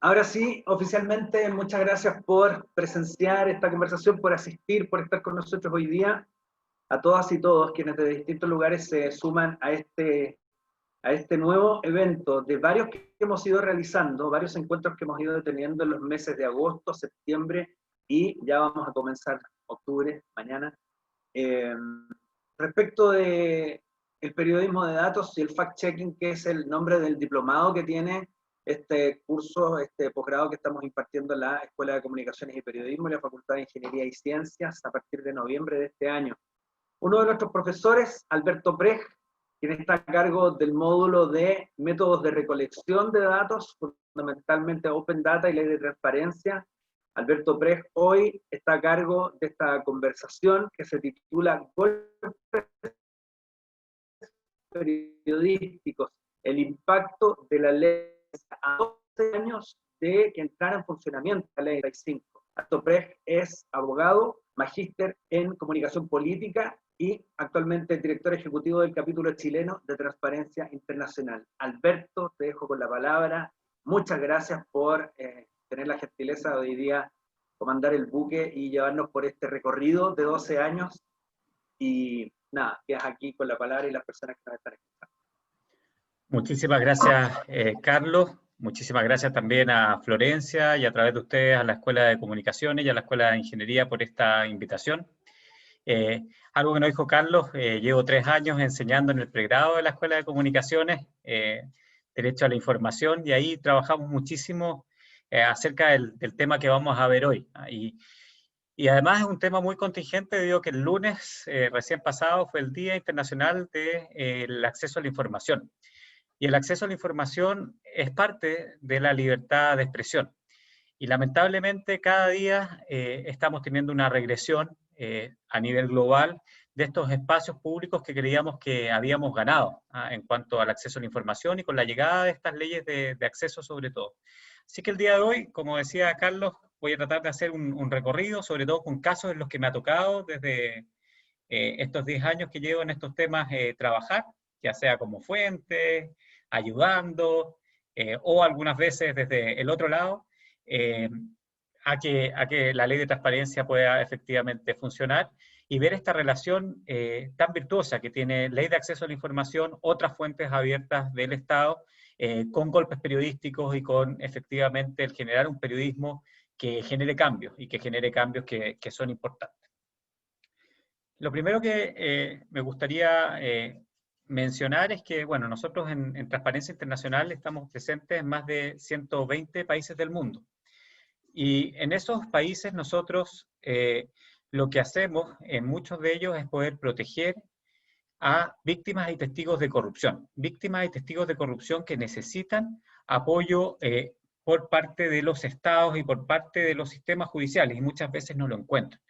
Ahora sí, oficialmente, muchas gracias por presenciar esta conversación, por asistir, por estar con nosotros hoy día. A todas y todos quienes de distintos lugares se suman a este nuevo evento de varios que hemos ido realizando, varios encuentros que hemos ido teniendo en los meses de agosto, septiembre y ya vamos a comenzar octubre, mañana. Respecto de el periodismo de datos y el fact-checking, que es el nombre del diplomado que tiene este curso, este posgrado que estamos impartiendo en la Escuela de Comunicaciones y Periodismo y la Facultad de Ingeniería y Ciencias a partir de noviembre de este año. Uno de nuestros profesores, Alberto Prej, quien está a cargo del módulo de métodos de recolección de datos, fundamentalmente Open Data y Ley de Transparencia. Alberto Prej hoy está a cargo de esta conversación que se titula Golpes periodísticos, el impacto de la ley a 12 años de que entrara en funcionamiento la ley 35. Alberto Prej es abogado, magíster en comunicación política y actualmente director ejecutivo del capítulo chileno de Transparencia Internacional. Alberto, te dejo con la palabra. Muchas gracias por tener la gentileza de hoy día comandar el buque y llevarnos por este recorrido de 12 años. Y nada, quedas aquí con la palabra y las personas que nos están escuchando. Muchísimas gracias, Carlos. Muchísimas gracias también a Florencia y a través de ustedes a la Escuela de Comunicaciones y a la Escuela de Ingeniería por esta invitación. Algo que nos dijo Carlos, llevo 3 años enseñando en el pregrado de la Escuela de Comunicaciones, Derecho a la Información, y ahí trabajamos muchísimo acerca del tema que vamos a ver hoy. Y además es un tema muy contingente debido a que el lunes recién pasado fue el Día Internacional del Acceso a la Información. Y el acceso a la información es parte de la libertad de expresión. Y lamentablemente cada día estamos teniendo una regresión a nivel global de estos espacios públicos que creíamos que habíamos ganado en cuanto al acceso a la información y con la llegada de estas leyes de acceso sobre todo. Así que el día de hoy, como decía Carlos, voy a tratar de hacer un recorrido, sobre todo con casos en los que me ha tocado desde estos 10 años que llevo en estos temas trabajar, ya sea como fuente, ayudando, o algunas veces desde el otro lado, a que la ley de transparencia pueda efectivamente funcionar y ver esta relación tan virtuosa que tiene ley de acceso a la información, otras fuentes abiertas del Estado, con golpes periodísticos y con efectivamente el generar un periodismo que genere cambios y que genere cambios que son importantes. Lo primero que me gustaría mencionar es que, bueno, nosotros en Transparencia Internacional estamos presentes en más de 120 países del mundo. Y en esos países nosotros lo que hacemos en muchos de ellos es poder proteger a víctimas y testigos de corrupción. Víctimas y testigos de corrupción que necesitan apoyo por parte de los estados y por parte de los sistemas judiciales y muchas veces no lo encuentran.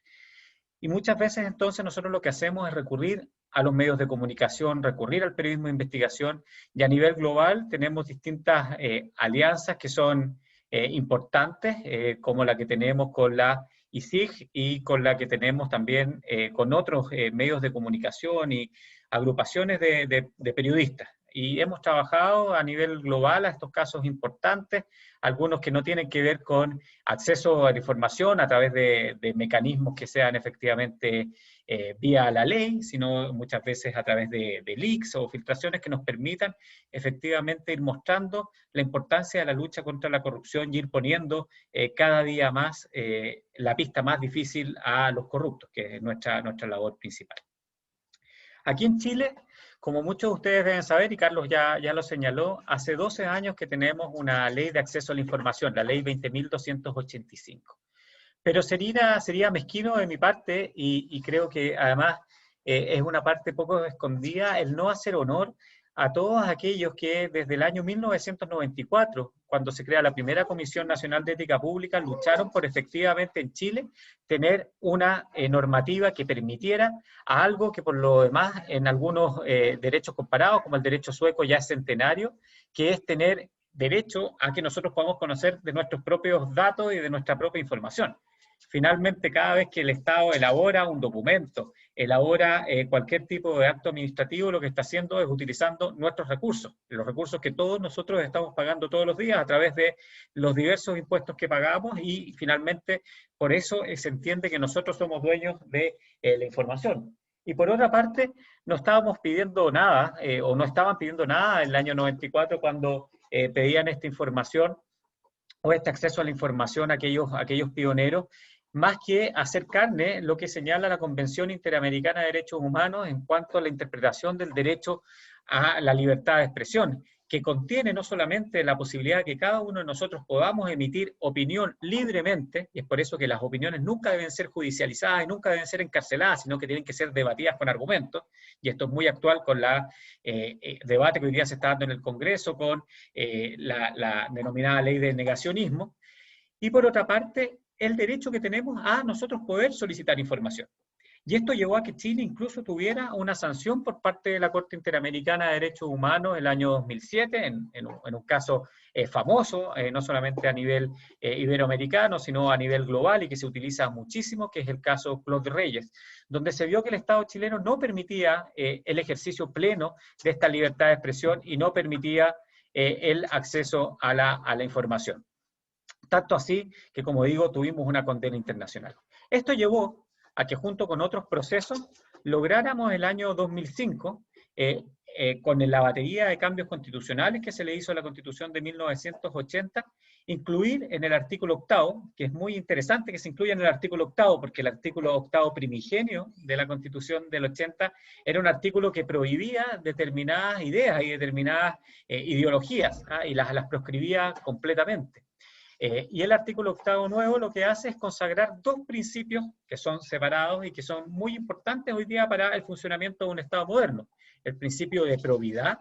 Y muchas veces entonces nosotros lo que hacemos es recurrir a los medios de comunicación, recurrir al periodismo de investigación, y a nivel global tenemos distintas alianzas que son importantes, como la que tenemos con la ISIG y con la que tenemos también con otros medios de comunicación y agrupaciones de periodistas. Y hemos trabajado a nivel global a estos casos importantes, algunos que no tienen que ver con acceso a la información a través de mecanismos que sean efectivamente vía la ley, sino muchas veces a través de leaks o filtraciones que nos permitan efectivamente ir mostrando la importancia de la lucha contra la corrupción y ir poniendo cada día más la pista más difícil a los corruptos, que es nuestra labor principal. Aquí en Chile, como muchos de ustedes deben saber, y Carlos ya lo señaló, hace 12 años que tenemos una ley de acceso a la información, la ley 20.285. Pero sería mezquino de mi parte, y creo que además es una parte poco escondida, el no hacer honor a todos aquellos que desde el año 1994, cuando se crea la primera Comisión Nacional de Ética Pública, lucharon por efectivamente en Chile tener una normativa que permitiera a algo que por lo demás en algunos derechos comparados, como el derecho sueco ya es centenario, que es tener derecho a que nosotros podamos conocer de nuestros propios datos y de nuestra propia información. Finalmente, cada vez que el Estado elabora un documento, elabora cualquier tipo de acto administrativo, lo que está haciendo es utilizando nuestros recursos, los recursos que todos nosotros estamos pagando todos los días a través de los diversos impuestos que pagamos, y finalmente por eso se entiende que nosotros somos dueños de la información. Y por otra parte, no estábamos pidiendo nada, o no estaban pidiendo nada en el año 94 cuando pedían esta información o este acceso a la información a aquellos pioneros, más que hacer carne lo que señala la Convención Interamericana de Derechos Humanos en cuanto a la interpretación del derecho a la libertad de expresión, que contiene no solamente la posibilidad de que cada uno de nosotros podamos emitir opinión libremente, y es por eso que las opiniones nunca deben ser judicializadas y nunca deben ser encarceladas, sino que tienen que ser debatidas con argumentos, y esto es muy actual con la debate que hoy día se está dando en el Congreso con la denominada ley del negacionismo, y por otra parte, el derecho que tenemos a nosotros poder solicitar información. Y esto llevó a que Chile incluso tuviera una sanción por parte de la Corte Interamericana de Derechos Humanos el año 2007, en un caso famoso, no solamente a nivel iberoamericano, sino a nivel global y que se utiliza muchísimo, que es el caso Claude Reyes, donde se vio que el Estado chileno no permitía el ejercicio pleno de esta libertad de expresión y no permitía el acceso a la información. Tanto así que, como digo, tuvimos una condena internacional. Esto llevó a que junto con otros procesos lográramos el año 2005, con la batería de cambios constitucionales que se le hizo a la Constitución de 1980, incluir en el artículo 8, que es muy interesante que se incluya en el artículo 8, porque el artículo 8 primigenio de la Constitución del 80 era un artículo que prohibía determinadas ideas y determinadas ideologías, y las proscribía completamente. Y el artículo 8 nuevo lo que hace es consagrar dos principios que son separados y que son muy importantes hoy día para el funcionamiento de un Estado moderno. El principio de probidad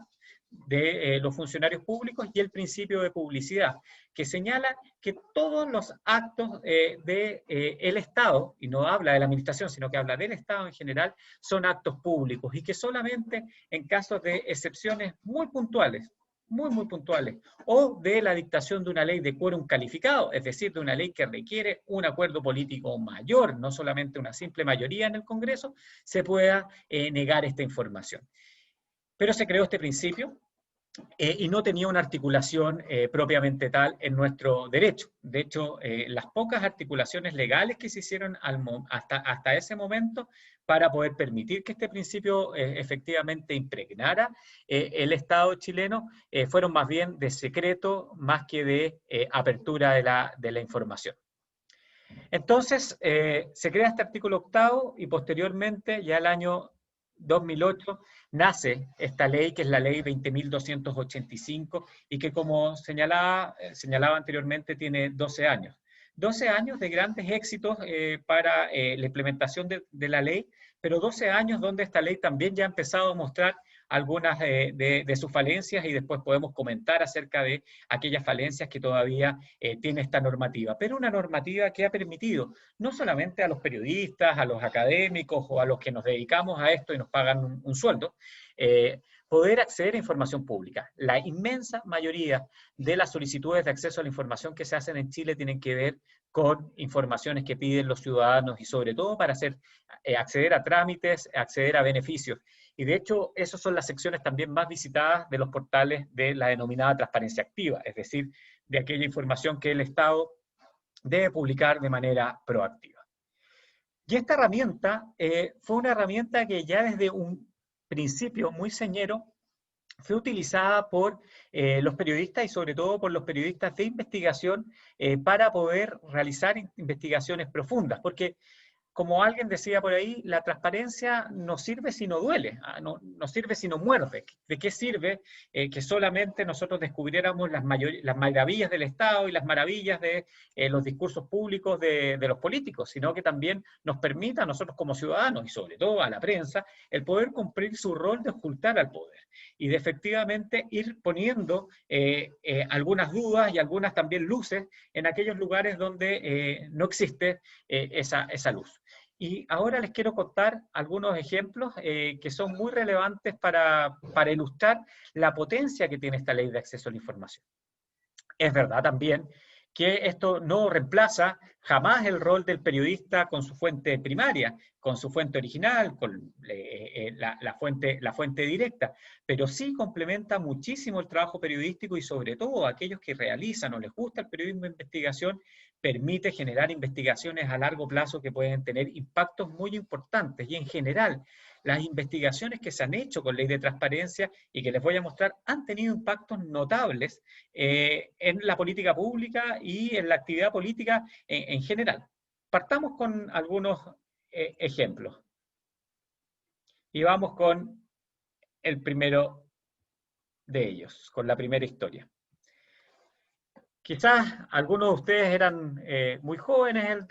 de los funcionarios públicos y el principio de publicidad, que señala que todos los actos del Estado, y no habla de la administración, sino que habla del Estado en general, son actos públicos y que solamente en casos de excepciones muy puntuales, muy puntuales, o de la dictación de una ley de quórum calificado, es decir, de una ley que requiere un acuerdo político mayor, no solamente una simple mayoría en el Congreso, se pueda negar esta información. Pero se creó este principio y no tenía una articulación propiamente tal en nuestro derecho. De hecho, las pocas articulaciones legales que se hicieron hasta ese momento para poder permitir que este principio efectivamente impregnara el Estado chileno fueron más bien de secreto más que de apertura de la información. Entonces, se crea este artículo 8 y posteriormente, ya el año 2008, nace esta ley, que es la ley 20.285, y que, como señalaba anteriormente, tiene 12 años. 12 años de grandes éxitos para la implementación de la ley, pero 12 años donde esta ley también ya ha empezado a mostrar algunas de sus falencias, y después podemos comentar acerca de aquellas falencias que todavía tiene esta normativa. Pero una normativa que ha permitido no solamente a los periodistas, a los académicos o a los que nos dedicamos a esto y nos pagan un sueldo, poder acceder a información pública. La inmensa mayoría de las solicitudes de acceso a la información que se hacen en Chile tienen que ver con informaciones que piden los ciudadanos y sobre todo para acceder a trámites, acceder a beneficios. Y de hecho, esas son las secciones también más visitadas de los portales de la denominada transparencia activa, es decir, de aquella información que el Estado debe publicar de manera proactiva. Y esta herramienta fue una herramienta que ya desde un principio muy señero fue utilizada por los periodistas y sobre todo por los periodistas de investigación para poder realizar investigaciones profundas, porque como alguien decía por ahí, la transparencia no sirve si no duele, no sirve si no muerde. ¿De qué sirve que solamente nosotros descubriéramos las maravillas del Estado y las maravillas de los discursos públicos de los políticos, sino que también nos permita a nosotros como ciudadanos y sobre todo a la prensa el poder cumplir su rol de ocultar al poder y de efectivamente ir poniendo algunas dudas y algunas también luces en aquellos lugares donde no existe esa luz. Y ahora les quiero contar algunos ejemplos que son muy relevantes para ilustrar la potencia que tiene esta ley de acceso a la información. Es verdad también que esto no reemplaza jamás el rol del periodista con su fuente primaria, con su fuente original, con la fuente directa, pero sí complementa muchísimo el trabajo periodístico y sobre todo a aquellos que realizan o les gusta el periodismo de investigación, permite generar investigaciones a largo plazo que pueden tener impactos muy importantes. Y en general, las investigaciones que se han hecho con ley de transparencia y que les voy a mostrar han tenido impactos notables en la política pública y en la actividad política en general. Partamos con algunos ejemplos. Y vamos con el primero de ellos, con la primera historia. Quizás algunos de ustedes eran muy jóvenes el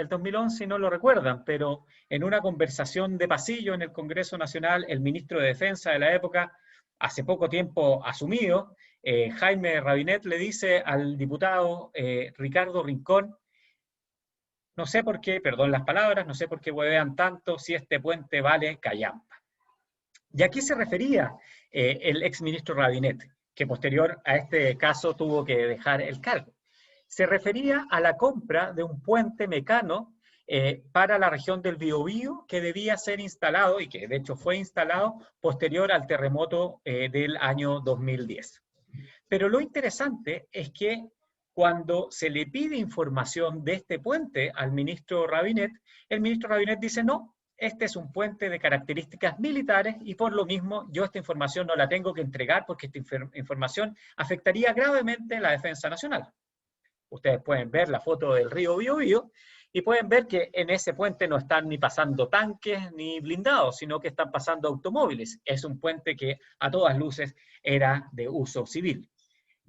2011 y no lo recuerdan, pero en una conversación de pasillo en el Congreso Nacional, el ministro de Defensa de la época, hace poco tiempo asumido, Jaime Rabinet, le dice al diputado Ricardo Rincón: no sé por qué, perdón las palabras, no sé por qué huevean tanto si este puente vale callampa. ¿Y a qué se refería el exministro Rabinet, que posterior a este caso tuvo que dejar el cargo? Se refería a la compra de un puente mecano para la región del Biobío que debía ser instalado, y que de hecho fue instalado posterior al terremoto del año 2010. Pero lo interesante es que cuando se le pide información de este puente al ministro Rabinet, el ministro Rabinet dice: no, este es un puente de características militares y por lo mismo yo esta información no la tengo que entregar porque esta información afectaría gravemente la defensa nacional. Ustedes pueden ver la foto del río Biobío y pueden ver que en ese puente no están ni pasando tanques ni blindados, sino que están pasando automóviles. Es un puente que a todas luces era de uso civil.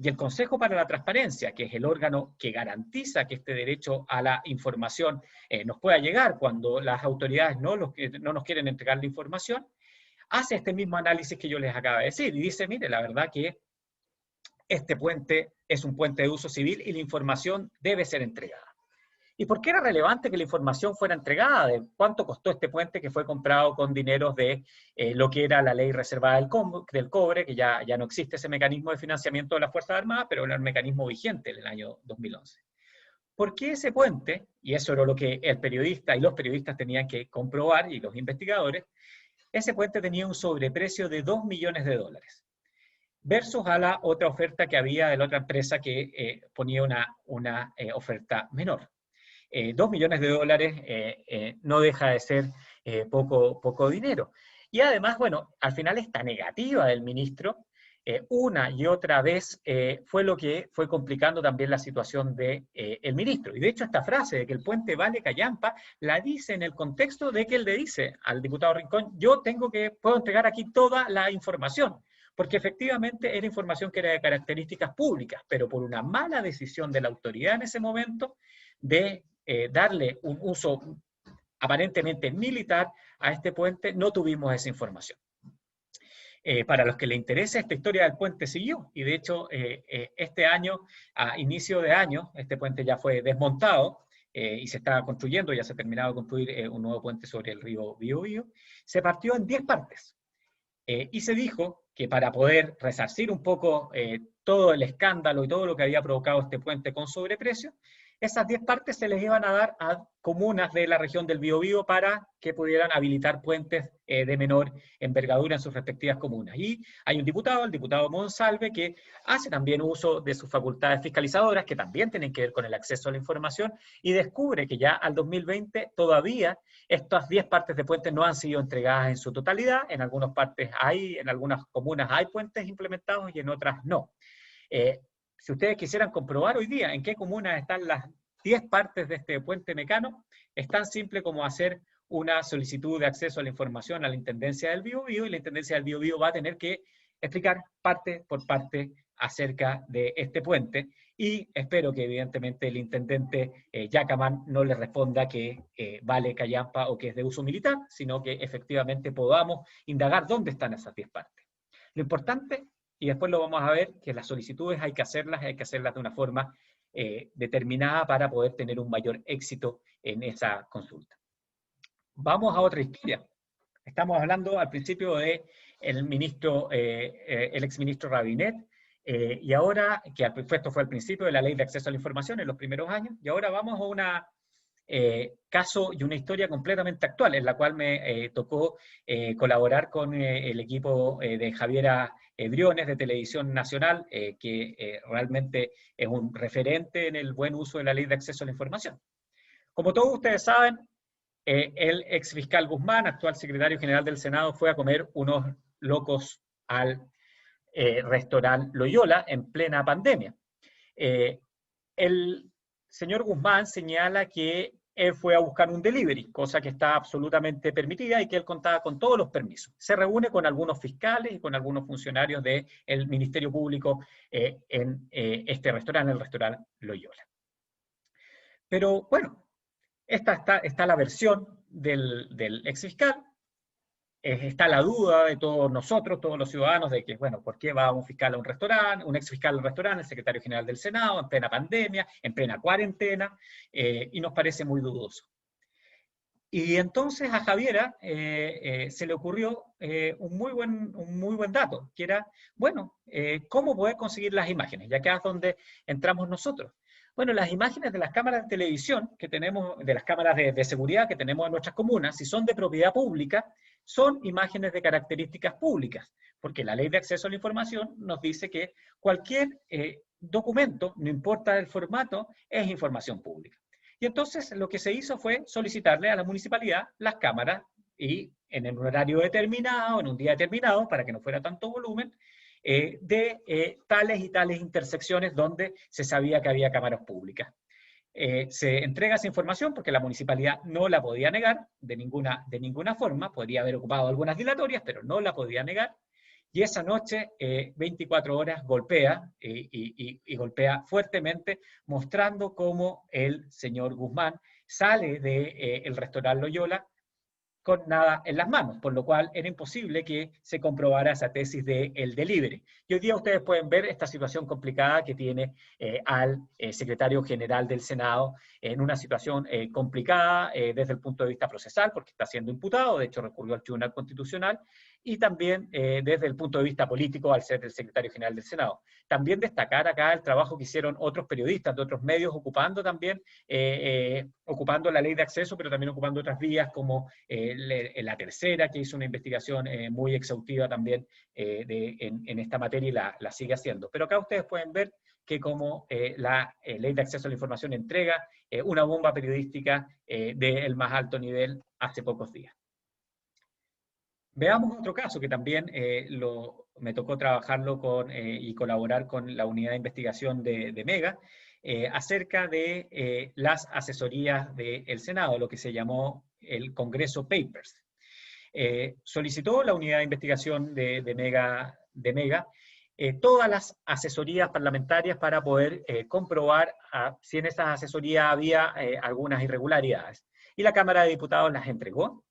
Y el Consejo para la Transparencia, que es el órgano que garantiza que este derecho a la información nos pueda llegar cuando las autoridades no nos quieren entregar la información, hace este mismo análisis que yo les acabo de decir y dice: mire, la verdad que este puente es un puente de uso civil y la información debe ser entregada. ¿Y por qué era relevante que la información fuera entregada? ¿De cuánto costó este puente que fue comprado con dineros de lo que era la ley reservada del cobre, que ya no existe ese mecanismo de financiamiento de las Fuerzas Armadas, pero era el mecanismo vigente en el año 2011? ¿Por qué ese puente? Y eso era lo que el periodista y los periodistas tenían que comprobar, y los investigadores. Ese puente tenía un sobreprecio de $2 millones, versus a la otra oferta que había de la otra empresa que ponía una oferta menor. $2 millones no deja de ser poco dinero. Y además, bueno, al final esta negativa del ministro, una y otra vez, fue lo que fue complicando también la situación del ministro. Y de hecho esta frase de que el puente vale callampa, la dice en el contexto de que él le dice al diputado Rincón: yo puedo entregar aquí toda la información, porque efectivamente era información que era de características públicas, pero por una mala decisión de la autoridad en ese momento de darle un uso aparentemente militar a este puente, no tuvimos esa información. Para los que les interesa, esta historia del puente siguió, y de hecho este año, a inicio de año, este puente ya fue desmontado y se estaba construyendo, ya se ha terminado de construir un nuevo puente sobre el río Biobío. Se partió en 10 partes y se dijo que para poder resarcir un poco todo el escándalo y todo lo que había provocado este puente con sobreprecio, esas 10 partes se les iban a dar a comunas de la región del Biobío para que pudieran habilitar puentes de menor envergadura en sus respectivas comunas. Y hay un diputado, el diputado Monsalve, que hace también uso de sus facultades fiscalizadoras, que también tienen que ver con el acceso a la información, y descubre que ya al 2020 todavía estas 10 partes de puentes no han sido entregadas en su totalidad. En algunas partes en algunas comunas hay puentes implementados y en otras no. Si ustedes quisieran comprobar hoy día en qué comunas están las 10 partes de este puente mecano, es tan simple como hacer una solicitud de acceso a la información a la Intendencia del Biobío, y la Intendencia del Biobío va a tener que explicar parte por parte acerca de este puente, y espero que evidentemente el intendente Yacamán no le responda que vale callampa o que es de uso militar, sino que efectivamente podamos indagar dónde están esas 10 partes. Lo importante, y después lo vamos a ver, que las solicitudes hay que hacerlas de una forma determinada para poder tener un mayor éxito en esa consulta. Vamos a otra historia. Estamos hablando al principio de el exministro Rabinet, Y ahora, esto fue al principio de la Ley de Acceso a la Información, en los primeros años, y ahora vamos a un caso y una historia completamente actual, en la cual me tocó colaborar con el equipo de Javiera Briones de Televisión Nacional, que realmente es un referente en el buen uso de la Ley de Acceso a la Información. Como todos ustedes saben, el ex fiscal Guzmán, actual secretario general del Senado, fue a comer unos locos al restaurante Loyola en plena pandemia. El señor Guzmán señala que él fue a buscar un delivery, cosa que está absolutamente permitida y que él contaba con todos los permisos. Se reúne con algunos fiscales y con algunos funcionarios del Ministerio Público en este restaurante, el restaurante Loyola. Pero bueno, esta está la versión del ex fiscal. Está la duda de todos nosotros, todos los ciudadanos, de que, bueno, ¿por qué va un fiscal a un restaurante, un ex fiscal al restaurante, el secretario general del Senado, en plena pandemia, en plena cuarentena? Y nos parece muy dudoso. Y entonces a Javiera se le ocurrió un muy buen dato, que era, bueno, ¿cómo poder conseguir las imágenes? Y acá es donde entramos nosotros. Bueno, las imágenes de las cámaras de televisión que tenemos, de las cámaras de seguridad que tenemos en nuestras comunas, si son de propiedad pública, son imágenes de características públicas, porque la Ley de Acceso a la Información nos dice que cualquier documento, no importa el formato, es información pública. Y entonces lo que se hizo fue solicitarle a la municipalidad las cámaras y en un horario determinado, en un día determinado, para que no fuera tanto volumen, de tales y tales intersecciones donde se sabía que había cámaras públicas. Se entrega esa información porque la municipalidad no la podía negar de ninguna forma, podría haber ocupado algunas dilatorias, pero no la podía negar. Y esa noche, 24 horas, golpea y golpea fuertemente, mostrando cómo el señor Guzmán sale del restaurante Loyola con nada en las manos, por lo cual era imposible que se comprobara esa tesis del delivery. Y hoy día ustedes pueden ver esta situación complicada que tiene al secretario general del Senado en una situación complicada desde el punto de vista procesal, porque está siendo imputado, de hecho recurrió al Tribunal Constitucional, y también desde el punto de vista político al ser el secretario general del Senado. También destacar acá el trabajo que hicieron otros periodistas de otros medios ocupando también, ocupando la ley de acceso, pero también ocupando otras vías como la Tercera, que hizo una investigación muy exhaustiva también en esta materia y la sigue haciendo. Pero acá ustedes pueden ver que como la ley de acceso a la información entrega una bomba periodística del más alto nivel hace pocos días. Veamos otro caso que también me tocó trabajarlo y colaborar con la unidad de investigación de Mega, acerca de las asesorías del Senado, lo que se llamó el Congreso Papers. Solicitó la unidad de investigación de Mega todas las asesorías parlamentarias para poder comprobar si en esas asesorías había algunas irregularidades. Y la Cámara de Diputados las entregó,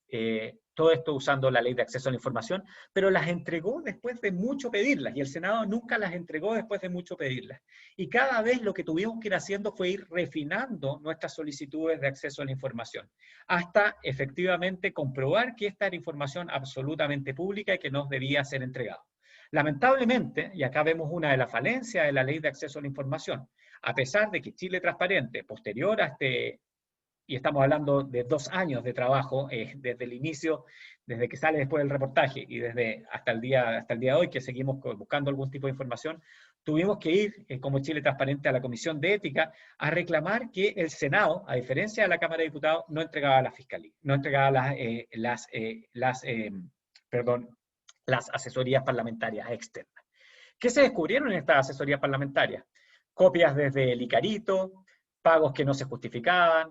todo esto usando la Ley de Acceso a la Información, pero las entregó después de mucho pedirlas, y el Senado nunca las entregó después de mucho pedirlas. Y cada vez lo que tuvimos que ir haciendo fue ir refinando nuestras solicitudes de acceso a la información, hasta efectivamente comprobar que esta era información absolutamente pública y que nos debía ser entregada. Lamentablemente, y acá vemos una de las falencias de la Ley de Acceso a la Información, a pesar de que Chile Transparente, posterior a y estamos hablando de 2 años de trabajo, desde el inicio, desde que sale después del reportaje y hasta el día de hoy, que seguimos buscando algún tipo de información, tuvimos que ir, como Chile Transparente, a la Comisión de Ética a reclamar que el Senado, a diferencia de la Cámara de Diputados, no entregaba a la Fiscalía, no entregaba las asesorías parlamentarias externas. ¿Qué se descubrieron en estas asesorías parlamentarias? Copias desde el Icarito, pagos que no se justificaban,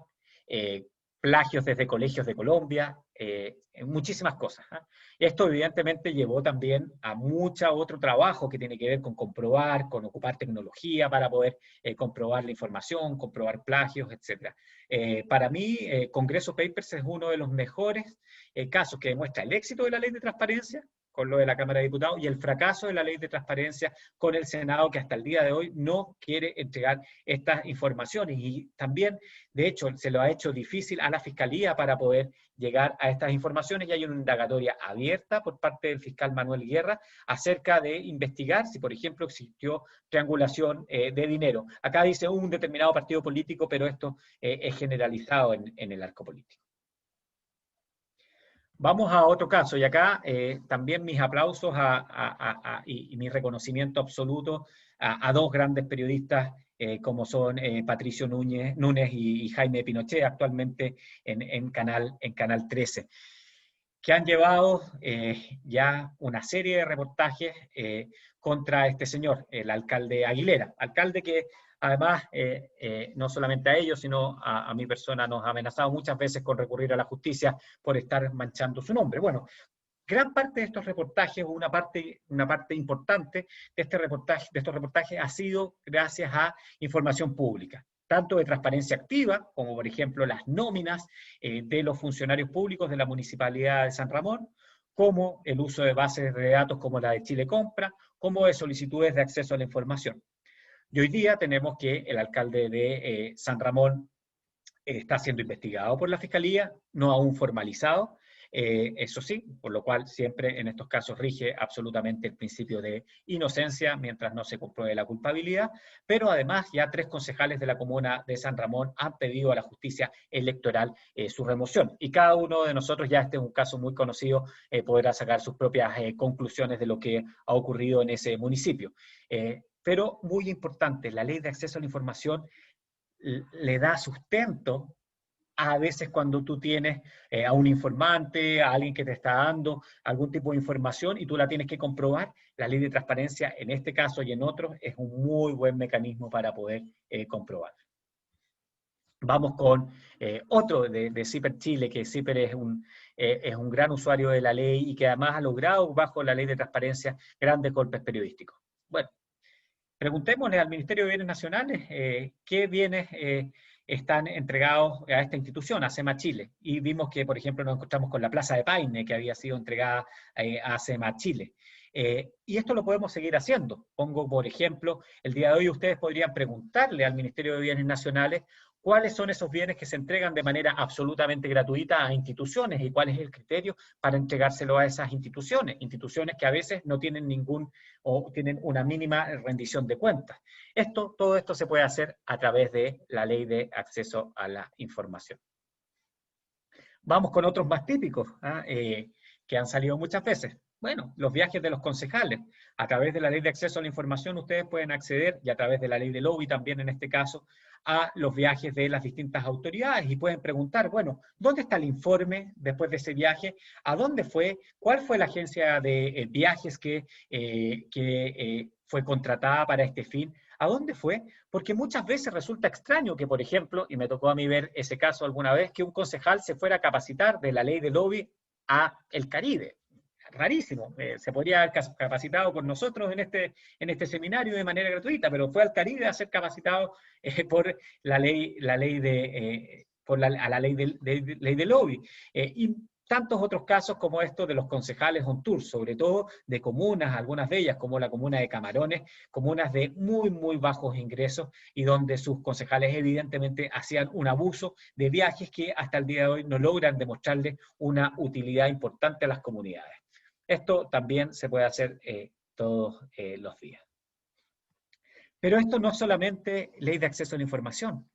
plagios desde colegios de Colombia, muchísimas cosas. Esto evidentemente llevó también a mucho otro trabajo que tiene que ver con comprobar, con ocupar tecnología para poder comprobar la información, comprobar plagios, etc. Para mí, Congreso Papers es uno de los mejores casos que demuestra el éxito de la ley de transparencia, con lo de la Cámara de Diputados, y el fracaso de la ley de transparencia con el Senado, que hasta el día de hoy no quiere entregar estas informaciones. Y también, de hecho, se lo ha hecho difícil a la Fiscalía para poder llegar a estas informaciones, y hay una indagatoria abierta por parte del fiscal Manuel Guerra acerca de investigar si, por ejemplo, existió triangulación de dinero. Acá dice un determinado partido político, pero esto es generalizado en el arco político. Vamos a otro caso, y acá también mis aplausos y mi reconocimiento absoluto a dos grandes periodistas como son Patricio Núñez y Jaime Pinochet, actualmente en Canal 13, que han llevado ya una serie de reportajes contra este señor, el alcalde Aguilera, alcalde que además no solamente a ellos, sino a mi persona nos ha amenazado muchas veces con recurrir a la justicia por estar manchando su nombre. Bueno, gran parte de estos reportajes, una parte importante de estos reportajes ha sido gracias a información pública, tanto de transparencia activa, como por ejemplo las nóminas de los funcionarios públicos de la Municipalidad de San Ramón, como el uso de bases de datos como la de Chile Compra, como de solicitudes de acceso a la información. Y hoy día tenemos que el alcalde de San Ramón está siendo investigado por la Fiscalía, no aún formalizado, eso sí, por lo cual siempre en estos casos rige absolutamente el principio de inocencia mientras no se compruebe la culpabilidad, pero además ya 3 concejales de la comuna de San Ramón han pedido a la justicia electoral su remoción, y cada uno de nosotros, ya este es un caso muy conocido, podrá sacar sus propias conclusiones de lo que ha ocurrido en ese municipio. Pero muy importante, la ley de acceso a la información le da sustento a veces cuando tú tienes a un informante, a alguien que te está dando algún tipo de información y tú la tienes que comprobar. La ley de transparencia en este caso y en otros es un muy buen mecanismo para poder comprobar. Vamos con otro de CIPER Chile, que CIPER es un gran usuario de la ley y que además ha logrado bajo la ley de transparencia grandes golpes periodísticos. Bueno, preguntémosle al Ministerio de Bienes Nacionales qué bienes están entregados a esta institución, a SEMA Chile. Y vimos que, por ejemplo, nos encontramos con la Plaza de Paine, que había sido entregada a SEMA Chile. Y esto lo podemos seguir haciendo. Pongo, por ejemplo, el día de hoy ustedes podrían preguntarle al Ministerio de Bienes Nacionales cuáles son esos bienes que se entregan de manera absolutamente gratuita a instituciones y cuál es el criterio para entregárselo a esas instituciones que a veces no tienen o tienen una mínima rendición de cuentas. Todo esto se puede hacer a través de la Ley de Acceso a la Información. Vamos con otros más típicos, que han salido muchas veces. Bueno, los viajes de los concejales. A través de la Ley de Acceso a la Información ustedes pueden acceder, y a través de la Ley de Lobby también en este caso, a los viajes de las distintas autoridades y pueden preguntar, bueno, ¿dónde está el informe después de ese viaje? ¿A dónde fue? ¿Cuál fue la agencia de viajes que fue contratada para este fin? ¿A dónde fue? Porque muchas veces resulta extraño que, por ejemplo, y me tocó a mí ver ese caso alguna vez, que un concejal se fuera a capacitar de la Ley de Lobby a el Caribe. Rarísimo, se podría haber capacitado por nosotros en este seminario de manera gratuita, pero fue al Caribe a ser capacitado por la ley de lobby. Y tantos otros casos como estos de los concejales on tour, sobre todo de comunas, algunas de ellas como la comuna de Camarones, comunas de muy, muy bajos ingresos y donde sus concejales evidentemente hacían un abuso de viajes que hasta el día de hoy no logran demostrarle una utilidad importante a las comunidades. Esto también se puede hacer todos los días. Pero esto no es solamente ley de acceso a la información.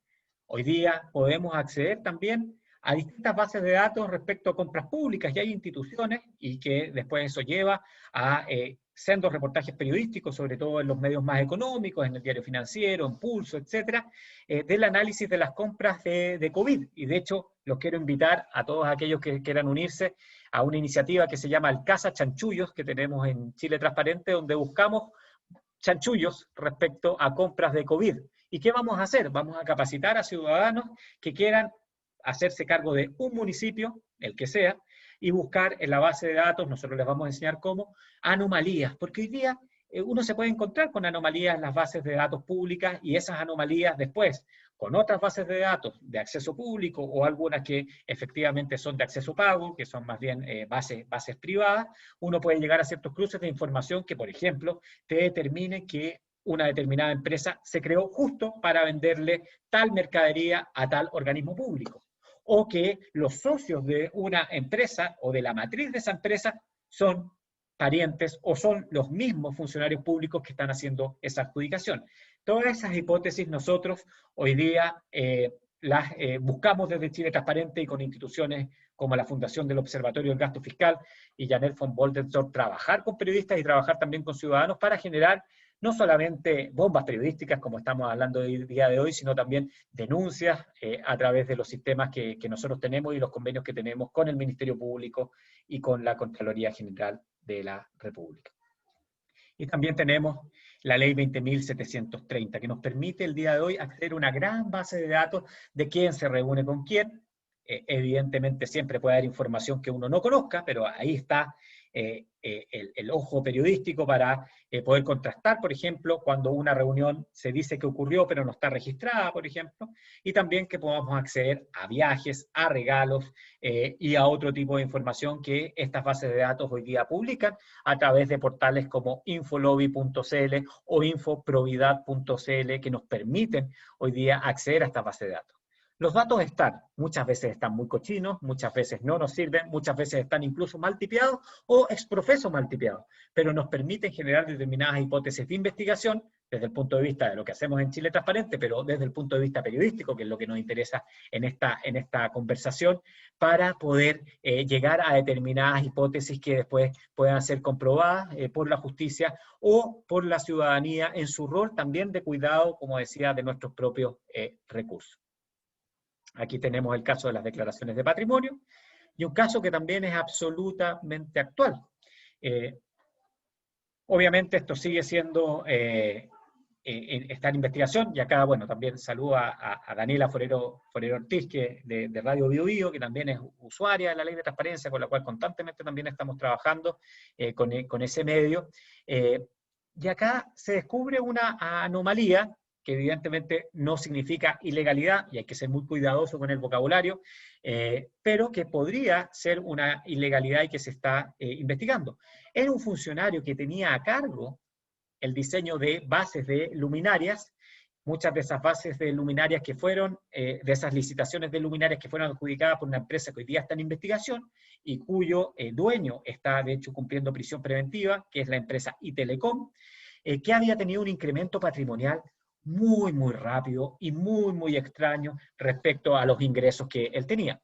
Hoy día podemos acceder también a distintas bases de datos respecto a compras públicas, y hay instituciones, y que después eso lleva a sendos reportajes periodísticos, sobre todo en los medios más económicos, en el Diario Financiero, en Pulso, etcétera, del análisis de las compras de COVID. Y de hecho, los quiero invitar a todos aquellos que quieran unirse a una iniciativa que se llama el Casa Chanchullos, que tenemos en Chile Transparente, donde buscamos chanchullos respecto a compras de COVID. ¿Y qué vamos a hacer? Vamos a capacitar a ciudadanos que quieran hacerse cargo de un municipio, el que sea, y buscar en la base de datos, nosotros les vamos a enseñar cómo, anomalías, porque hoy día uno se puede encontrar con anomalías en las bases de datos públicas y esas anomalías después, con otras bases de datos de acceso público o algunas que efectivamente son de acceso pago, que son más bien bases privadas, uno puede llegar a ciertos cruces de información que, por ejemplo, te determine que una determinada empresa se creó justo para venderle tal mercadería a tal organismo público, o que los socios de una empresa o de la matriz de esa empresa son parientes o son los mismos funcionarios públicos que están haciendo esa adjudicación. Todas esas hipótesis nosotros hoy día las buscamos desde Chile Transparente y con instituciones como la Fundación del Observatorio del Gasto Fiscal y Janet von Boldensdorf, trabajar con periodistas y trabajar también con ciudadanos para generar no solamente bombas periodísticas, como estamos hablando el día de hoy, sino también denuncias a través de los sistemas que nosotros tenemos y los convenios que tenemos con el Ministerio Público y con la Contraloría General de la República. Y también tenemos la Ley 20.730, que nos permite el día de hoy acceder a una gran base de datos de quién se reúne con quién. Evidentemente siempre puede haber información que uno no conozca, pero ahí está el ojo periodístico para poder contrastar, por ejemplo, cuando una reunión se dice que ocurrió pero no está registrada, por ejemplo, y también que podamos acceder a viajes, a regalos y a otro tipo de información que estas bases de datos hoy día publican a través de portales como infolobby.cl o infoprovidad.cl, que nos permiten hoy día acceder a estas bases de datos. Los datos están, muchas veces están muy cochinos, muchas veces no nos sirven, muchas veces están incluso mal tipeados o exprofeso mal tipeados, pero nos permiten generar determinadas hipótesis de investigación desde el punto de vista de lo que hacemos en Chile Transparente, pero desde el punto de vista periodístico, que es lo que nos interesa en esta conversación, para poder llegar a determinadas hipótesis que después puedan ser comprobadas por la justicia o por la ciudadanía en su rol también de cuidado, como decía, de nuestros propios recursos. Aquí tenemos el caso de las declaraciones de patrimonio, y un caso que también es absolutamente actual. Obviamente esto sigue siendo, está en investigación, y acá, bueno, también saludo a Daniela Forero Ortiz, que de Radio Bio Bio, que también es usuaria de la Ley de Transparencia, con la cual constantemente también estamos trabajando con ese medio. Y acá se descubre una anomalía que evidentemente no significa ilegalidad, y hay que ser muy cuidadoso con el vocabulario, pero que podría ser una ilegalidad y que se está investigando. Era un funcionario que tenía a cargo el diseño de bases de luminarias. Muchas de esas bases de luminarias que fueron, de esas licitaciones de luminarias que fueron adjudicadas por una empresa que hoy día está en investigación y cuyo dueño está de hecho cumpliendo prisión preventiva, que es la empresa Itelecom, que había tenido un incremento patrimonial muy, muy rápido y muy, muy extraño respecto a los ingresos que él tenía.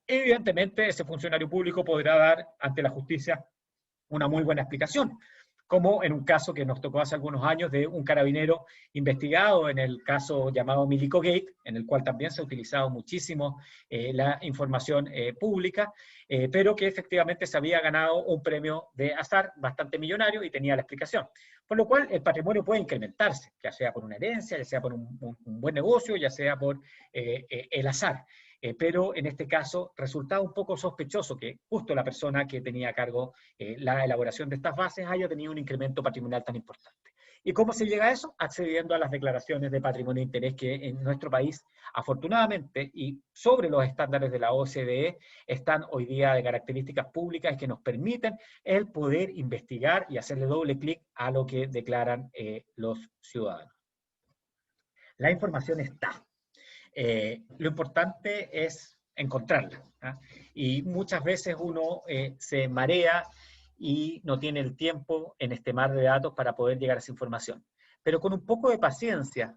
Evidentemente, ese funcionario público podrá dar ante la justicia una muy buena explicación, como en un caso que nos tocó hace algunos años de un carabinero investigado en el caso llamado Milico Gate, en el cual también se ha utilizado muchísimo la información pública, pero que efectivamente se había ganado un premio de azar bastante millonario y tenía la explicación. Por lo cual el patrimonio puede incrementarse, ya sea por una herencia, ya sea por un buen negocio, ya sea por el azar. Pero en este caso resultaba un poco sospechoso que justo la persona que tenía a cargo la elaboración de estas bases haya tenido un incremento patrimonial tan importante. ¿Y cómo se llega a eso? Accediendo a las declaraciones de patrimonio e interés que en nuestro país, afortunadamente, y sobre los estándares de la OCDE, están hoy día de características públicas que nos permiten el poder investigar y hacerle doble clic a lo que declaran los ciudadanos. La información está. Lo importante es encontrarla, ¿eh? Y muchas veces uno se marea y no tiene el tiempo en este mar de datos para poder llegar a esa información. Pero con un poco de paciencia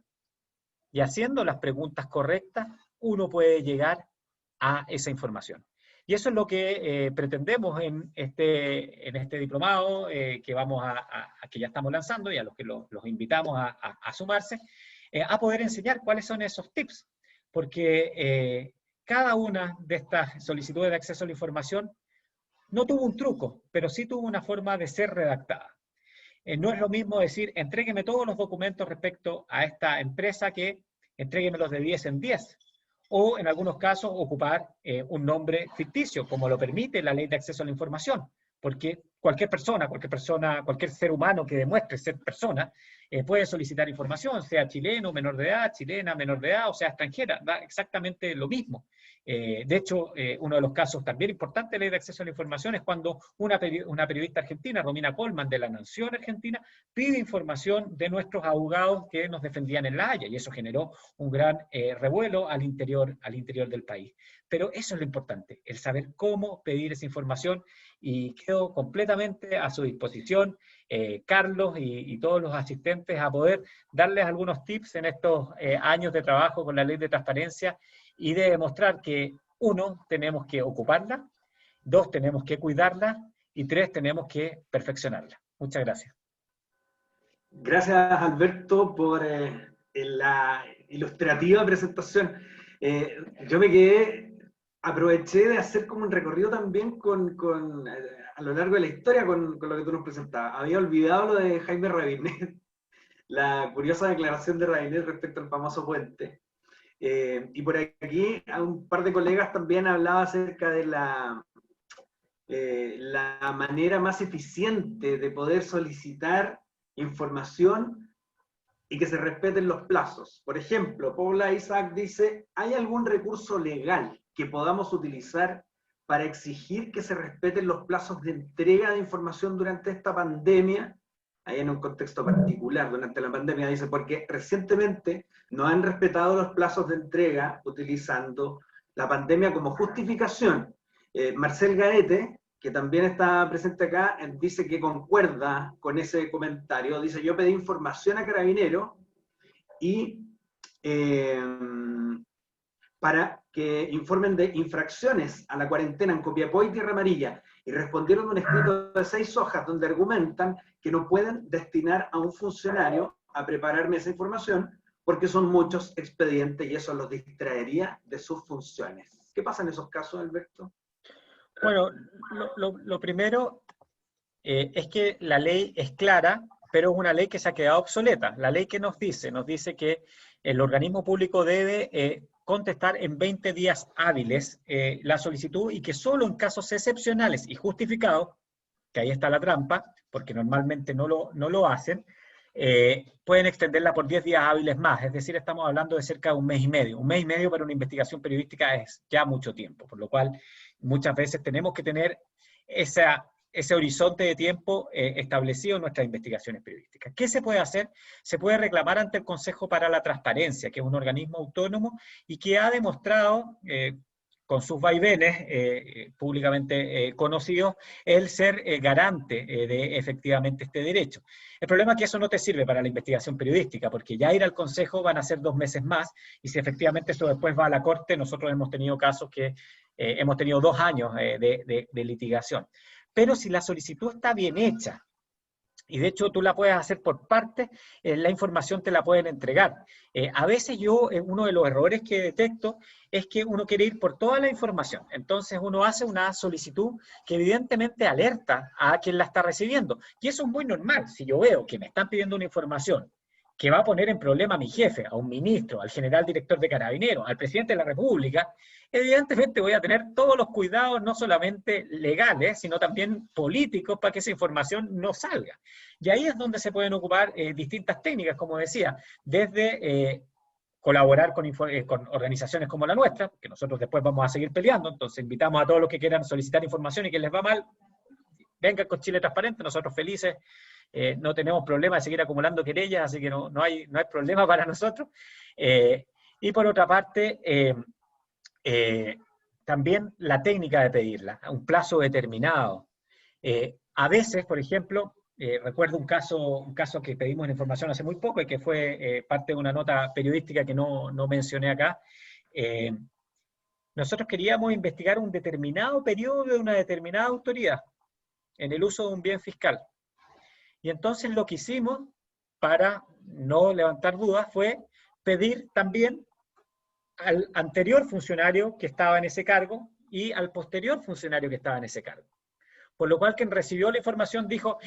y haciendo las preguntas correctas, uno puede llegar a esa información. Y eso es lo que pretendemos en este diplomado que ya estamos lanzando y a los que los invitamos a sumarse, a poder enseñar cuáles son esos tips. Porque cada una de estas solicitudes de acceso a la información no tuvo un truco, pero sí tuvo una forma de ser redactada. No es lo mismo decir, entrégueme todos los documentos respecto a esta empresa que entréguemelos de 10 en 10. O en algunos casos ocupar un nombre ficticio, como lo permite la Ley de Acceso a la Información. Porque cualquier persona, cualquier ser humano que demuestre ser persona, puede solicitar información, sea chileno, menor de edad, chilena, menor de edad, o sea extranjera, da exactamente lo mismo. De hecho, uno de los casos también importantes de la ley de acceso a la información es cuando una periodista argentina, Romina Coleman, de La Nación Argentina, pide información de nuestros abogados que nos defendían en La Haya, y eso generó un gran revuelo al interior del país. Pero eso es lo importante, el saber cómo pedir esa información, y quedo completamente a su disposición, Carlos y todos los asistentes, a poder darles algunos tips en estos años de trabajo con la ley de transparencia, y de demostrar que, 1, tenemos que ocuparla, 2, tenemos que cuidarla, y 3, tenemos que perfeccionarla. Muchas gracias. Gracias, Alberto, por la ilustrativa presentación. Yo me quedé, aproveché de hacer como un recorrido también a lo largo de la historia con lo que tú nos presentabas. Había olvidado lo de Jaime Rabinet, la curiosa declaración de Rabinet respecto al famoso puente. Y por aquí a un par de colegas también hablaba acerca de la manera más eficiente de poder solicitar información y que se respeten los plazos. Por ejemplo, Paula Isaac dice, ¿hay algún recurso legal que podamos utilizar para exigir que se respeten los plazos de entrega de información durante esta pandemia? Ahí en un contexto particular, durante la pandemia, dice, porque recientemente no han respetado los plazos de entrega utilizando la pandemia como justificación. Marcel Gaete, que también está presente acá, dice que concuerda con ese comentario. Dice, yo pedí información a Carabineros y para que informen de infracciones a la cuarentena en Copiapó y Tierra Amarilla, y respondieron un escrito de 6 hojas donde argumentan que no pueden destinar a un funcionario a prepararme esa información porque son muchos expedientes y eso los distraería de sus funciones. ¿Qué pasa en esos casos, Alberto? Bueno, lo primero es que la ley es clara, pero es una ley que se ha quedado obsoleta. La ley que nos dice que el organismo público debe contestar en 20 días hábiles la solicitud, y que solo en casos excepcionales y justificados, que ahí está la trampa, porque normalmente no lo hacen, pueden extenderla por 10 días hábiles más. Es decir, estamos hablando de cerca de un mes y medio. Un mes y medio para una investigación periodística es ya mucho tiempo, por lo cual muchas veces tenemos que tener ese horizonte de tiempo establecido en nuestras investigaciones periodísticas. ¿Qué se puede hacer? Se puede reclamar ante el Consejo para la Transparencia, que es un organismo autónomo y que ha demostrado, con sus vaivenes públicamente conocidos, el ser garante de efectivamente este derecho. El problema es que eso no te sirve para la investigación periodística, porque ya ir al Consejo van a ser 2 meses más, y si efectivamente eso después va a la Corte, nosotros hemos tenido casos que hemos tenido 2 años de litigación. Pero si la solicitud está bien hecha, y de hecho tú la puedes hacer por partes, la información te la pueden entregar. A veces uno de los errores que detecto es que uno quiere ir por toda la información. Entonces uno hace una solicitud que evidentemente alerta a quien la está recibiendo. Y eso es muy normal. Si yo veo que me están pidiendo una información que va a poner en problema a mi jefe, a un ministro, al general director de Carabineros, al presidente de la República, evidentemente voy a tener todos los cuidados, no solamente legales, sino también políticos, para que esa información no salga. Y ahí es donde se pueden ocupar distintas técnicas, como decía, desde colaborar con organizaciones como la nuestra, que nosotros después vamos a seguir peleando. Entonces invitamos a todos los que quieran solicitar información y que les va mal, vengan con Chile Transparente, nosotros felices. No tenemos problema de seguir acumulando querellas, así que no hay problema para nosotros. Y por otra parte, también la técnica de pedirla, a un plazo determinado. A veces, por ejemplo, recuerdo un caso que pedimos en información hace muy poco y que fue parte de una nota periodística que no mencioné acá. Nosotros queríamos investigar un determinado periodo de una determinada autoridad en el uso de un bien fiscal. Y entonces lo que hicimos, para no levantar dudas, fue pedir también al anterior funcionario que estaba en ese cargo y al posterior funcionario que estaba en ese cargo. Por lo cual quien recibió la información dijo,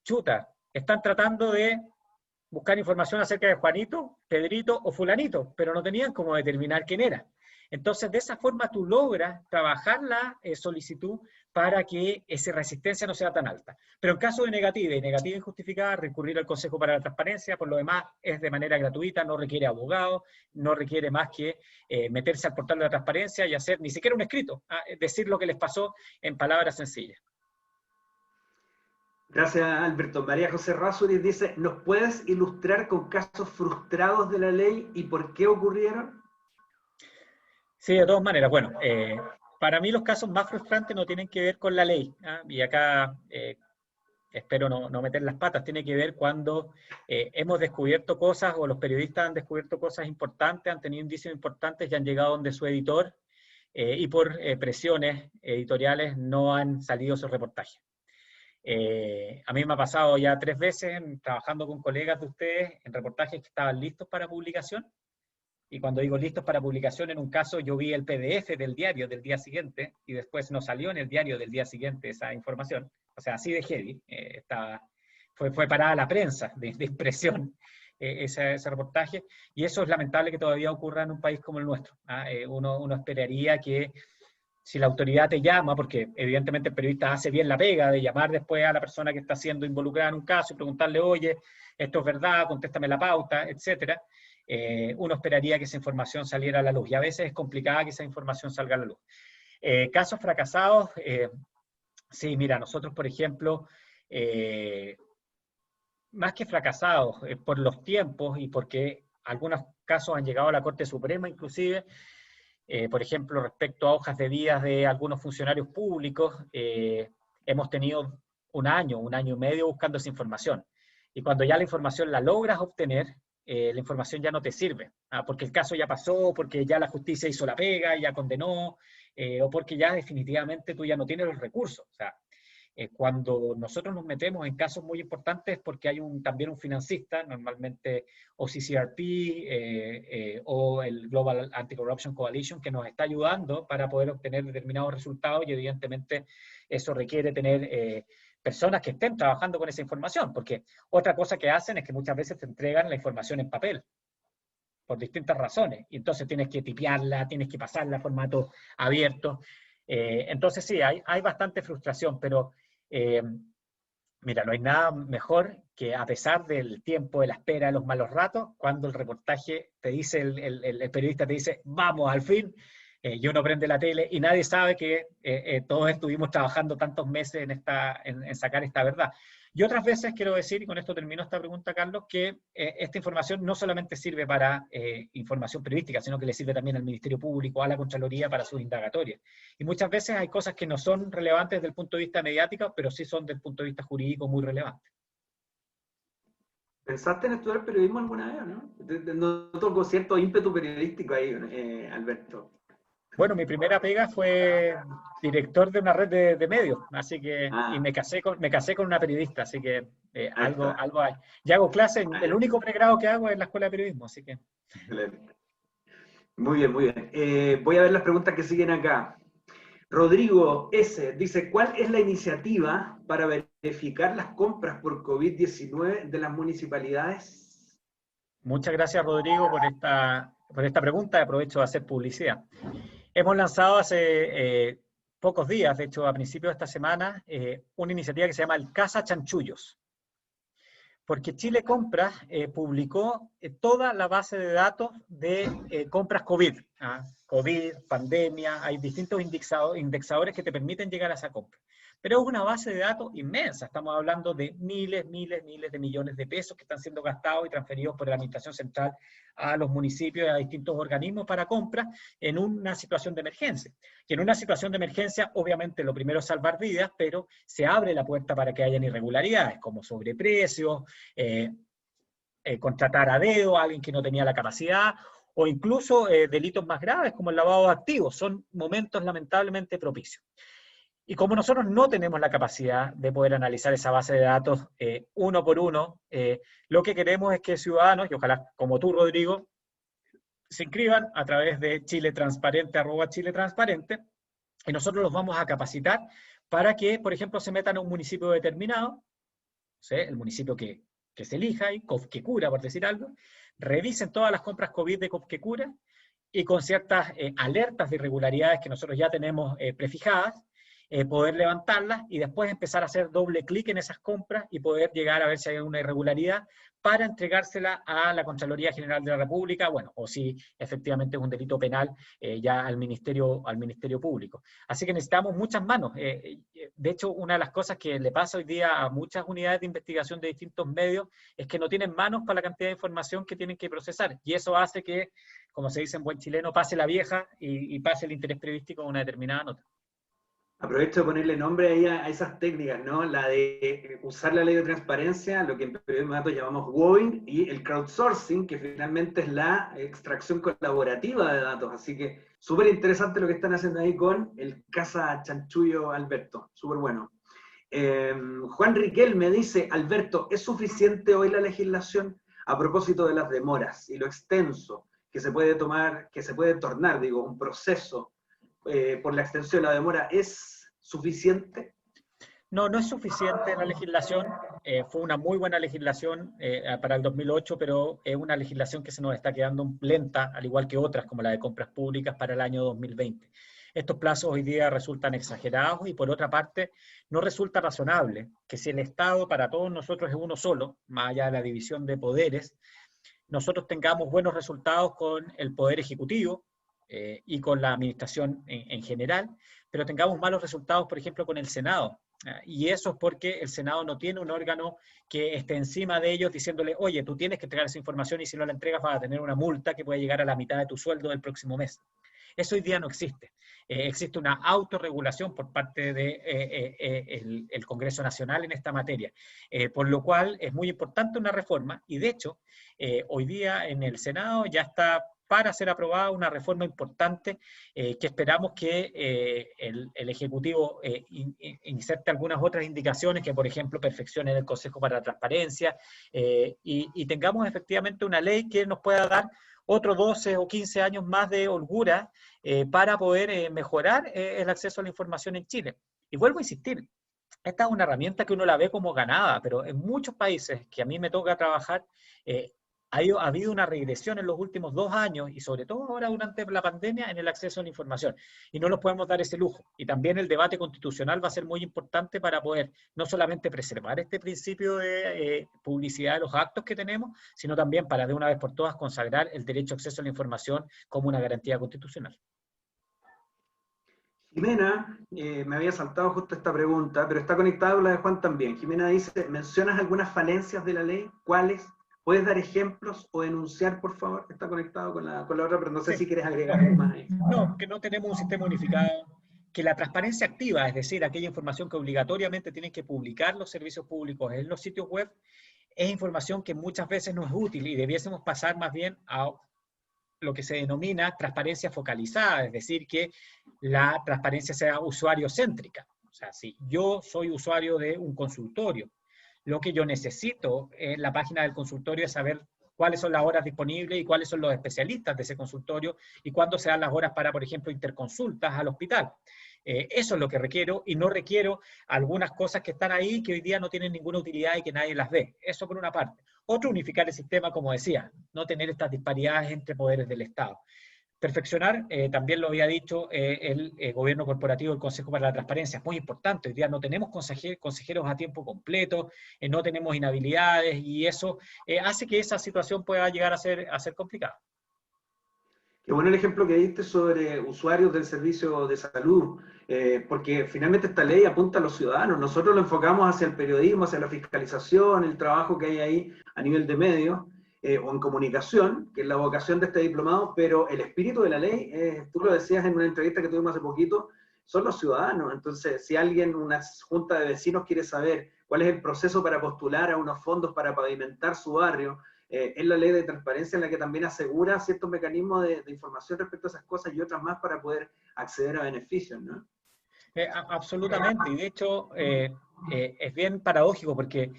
chuta, están tratando de buscar información acerca de Juanito, Pedrito o Fulanito, pero no tenían cómo determinar quién era. Entonces, de esa forma tú logras trabajar la solicitud para que esa resistencia no sea tan alta. Pero en caso de negativa y negativa injustificada, recurrir al Consejo para la Transparencia, por lo demás es de manera gratuita, no requiere abogado, no requiere más que meterse al portal de la transparencia y hacer ni siquiera un escrito, decir lo que les pasó en palabras sencillas. Gracias, Alberto. María José Razuri dice, ¿nos puedes ilustrar con casos frustrados de la ley y por qué ocurrieron? Sí, de todas maneras. Bueno, para mí los casos más frustrantes no tienen que ver con la ley, y acá espero no meter las patas, tiene que ver cuando hemos descubierto cosas o los periodistas han descubierto cosas importantes, han tenido indicios importantes y han llegado donde su editor y por presiones editoriales no han salido esos reportajes. A mí me ha pasado ya 3 veces trabajando con colegas de ustedes en reportajes que estaban listos para publicación. Y cuando digo listos para publicación, en un caso yo vi el PDF del diario del día siguiente y después no salió en el diario del día siguiente esa información. O sea, así de heavy. Fue parada la prensa de impresión ese reportaje. Y eso es lamentable que todavía ocurra en un país como el nuestro. Uno esperaría que si la autoridad te llama, porque evidentemente el periodista hace bien la pega de llamar después a la persona que está siendo involucrada en un caso y preguntarle, oye, esto es verdad, contéstame la pauta, etcétera. Uno esperaría que esa información saliera a la luz, y a veces es complicada que esa información salga a la luz. Casos fracasados, sí, mira, nosotros, por ejemplo, más que fracasados, por los tiempos y porque algunos casos han llegado a la Corte Suprema inclusive, por ejemplo, respecto a hojas de vida de algunos funcionarios públicos, hemos tenido un año y medio buscando esa información. Y cuando ya la información la logras obtener, la información ya no te sirve, porque el caso ya pasó, porque ya la justicia hizo la pega, ya condenó, o porque ya definitivamente tú ya no tienes los recursos. O sea, cuando nosotros nos metemos en casos muy importantes porque hay también un financista, normalmente OCCRP o el Global Anti-Corruption Coalition, que nos está ayudando para poder obtener determinados resultados, y evidentemente eso requiere tener personas que estén trabajando con esa información, porque otra cosa que hacen es que muchas veces te entregan la información en papel, por distintas razones, y entonces tienes que tipearla, tienes que pasarla a formato abierto. Entonces sí, hay bastante frustración, pero mira, no hay nada mejor que, a pesar del tiempo, de la espera, de los malos ratos, cuando el reportaje te dice, el periodista te dice, vamos, al fin, y uno prende la tele y nadie sabe que todos estuvimos trabajando tantos meses en sacar esta verdad. Y otras veces quiero decir, y con esto termino esta pregunta, Carlos, que esta información no solamente sirve para información periodística, sino que le sirve también al Ministerio Público, a la Contraloría para sus indagatorias. Y muchas veces hay cosas que no son relevantes desde el punto de vista mediático, pero sí son desde el punto de vista jurídico muy relevantes. ¿Pensaste en estudiar periodismo alguna vez, no? Noto con cierto ímpetu periodístico ahí, Alberto. Bueno, mi primera pega fue director de una red de medios, así que, y me casé con una periodista, así que algo hay. Y hago clases, el único pregrado que hago es en la Escuela de Periodismo, así que... Excelente. Muy bien, muy bien. Voy a ver las preguntas que siguen acá. Rodrigo S. dice, ¿cuál es la iniciativa para verificar las compras por COVID-19 de las municipalidades? Muchas gracias, Rodrigo, por esta pregunta. Aprovecho de hacer publicidad. Hemos lanzado hace pocos días, de hecho a principios de esta semana, una iniciativa que se llama el Casa Chanchullos. Porque Chile Compras publicó toda la base de datos de compras COVID. COVID, pandemia, hay distintos indexadores que te permiten llegar a esa compra. Pero es una base de datos inmensa, estamos hablando de miles de millones de pesos que están siendo gastados y transferidos por la Administración Central a los municipios y a distintos organismos para compras en una situación de emergencia. Y en una situación de emergencia, obviamente, lo primero es salvar vidas, pero se abre la puerta para que hayan irregularidades, como sobreprecios, contratar a dedo a alguien que no tenía la capacidad, o incluso delitos más graves, como el lavado de activos. Son momentos lamentablemente propicios. Y como nosotros no tenemos la capacidad de poder analizar esa base de datos uno por uno, lo que queremos es que ciudadanos, y ojalá como tú, Rodrigo, se inscriban a través de chiletransparente, @chiletransparente, y nosotros los vamos a capacitar para que, por ejemplo, se metan a un municipio determinado, ¿sí? El municipio que se elija, y Cofquecura, por decir algo, revisen todas las compras COVID de Cofquecura, y con ciertas alertas de irregularidades que nosotros ya tenemos prefijadas, poder levantarlas y después empezar a hacer doble clic en esas compras y poder llegar a ver si hay alguna irregularidad para entregársela a la Contraloría General de la República, bueno, o si efectivamente es un delito penal, ya al Ministerio Público. Así que necesitamos muchas manos. De hecho, una de las cosas que le pasa hoy día a muchas unidades de investigación de distintos medios es que no tienen manos para la cantidad de información que tienen que procesar. Y eso hace que, como se dice en buen chileno, pase la vieja y pase el interés periodístico a una determinada nota. Aprovecho de ponerle nombre ahí a esas técnicas, ¿no? La de usar la ley de transparencia, lo que en periodismo de datos llamamos wobbing, y el crowdsourcing, que finalmente es la extracción colaborativa de datos. Así que súper interesante lo que están haciendo ahí con el Casa Chanchullo Alberto. Súper bueno. Juan Riquel me dice, Alberto, ¿es suficiente hoy la legislación a propósito de las demoras y lo extenso que se puede tomar, que se puede tornar, digo, un proceso por la extensión de la demora, ¿es suficiente? No, no es suficiente la legislación. Fue una muy buena legislación para el 2008, pero es una legislación que se nos está quedando lenta, al igual que otras, como la de compras públicas para el año 2020. Estos plazos hoy día resultan exagerados y, por otra parte, no resulta razonable que si el Estado para todos nosotros es uno solo, más allá de la división de poderes, nosotros tengamos buenos resultados con el Poder Ejecutivo, y con la administración en general, pero tengamos malos resultados, por ejemplo, con el Senado. Y eso es porque el Senado no tiene un órgano que esté encima de ellos diciéndole, oye, tú tienes que entregar esa información y si no la entregas vas a tener una multa que puede llegar a la mitad de tu sueldo del próximo mes. Eso hoy día no existe. Existe una autorregulación por parte del el Congreso Nacional en esta materia, por lo cual es muy importante una reforma y de hecho hoy día en el Senado ya está para ser aprobada una reforma importante que esperamos que el Ejecutivo inserte algunas otras indicaciones que, por ejemplo, perfeccione el Consejo para la Transparencia y tengamos efectivamente una ley que nos pueda dar otros 12 o 15 años más de holgura para poder mejorar el acceso a la información en Chile. Y vuelvo a insistir, esta es una herramienta que uno la ve como ganada, pero en muchos países que a mí me toca trabajar, ha habido una regresión en los últimos 2 años y sobre todo ahora durante la pandemia en el acceso a la información. Y no nos podemos dar ese lujo. Y también el debate constitucional va a ser muy importante para poder no solamente preservar este principio de publicidad de los actos que tenemos, sino también para de una vez por todas consagrar el derecho a acceso a la información como una garantía constitucional. Jimena, me había saltado justo esta pregunta, pero está conectada con la de Juan también. Jimena dice, ¿mencionas algunas falencias de la ley? ¿Cuáles? ¿Puedes dar ejemplos o denunciar, por favor? Está conectado con la otra, pero no sé si quieres agregar más ahí. No, que no tenemos un sistema unificado, que la transparencia activa, es decir, aquella información que obligatoriamente tienen que publicar los servicios públicos en los sitios web, es información que muchas veces no es útil y debiésemos pasar más bien a lo que se denomina transparencia focalizada, es decir, que la transparencia sea usuario-céntrica. O sea, si yo soy usuario de un consultorio, lo que yo necesito en la página del consultorio es saber cuáles son las horas disponibles y cuáles son los especialistas de ese consultorio y cuándo se dan las horas para, por ejemplo, interconsultas al hospital. Eso es lo que requiero y no requiero algunas cosas que están ahí que hoy día no tienen ninguna utilidad y que nadie las ve. Eso por una parte. Otro, unificar el sistema, como decía, no tener estas disparidades entre poderes del Estado. Perfeccionar, también lo había dicho el gobierno corporativo, el Consejo para la Transparencia, es muy importante. Hoy día no tenemos consejeros a tiempo completo, no tenemos inhabilidades y eso hace que esa situación pueda llegar a ser complicada. Qué bueno el ejemplo que diste sobre usuarios del servicio de salud, porque finalmente esta ley apunta a los ciudadanos. Nosotros lo enfocamos hacia el periodismo, hacia la fiscalización, el trabajo que hay ahí a nivel de medios o en comunicación, que es la vocación de este diplomado, pero el espíritu de la ley, tú lo decías en una entrevista que tuvimos hace poquito, son los ciudadanos. Entonces, si alguien, una junta de vecinos quiere saber cuál es el proceso para postular a unos fondos para pavimentar su barrio, es la ley de transparencia en la que también asegura ciertos mecanismos de información respecto a esas cosas y otras más para poder acceder a beneficios, ¿no? Absolutamente, y de hecho es bien paradójico porque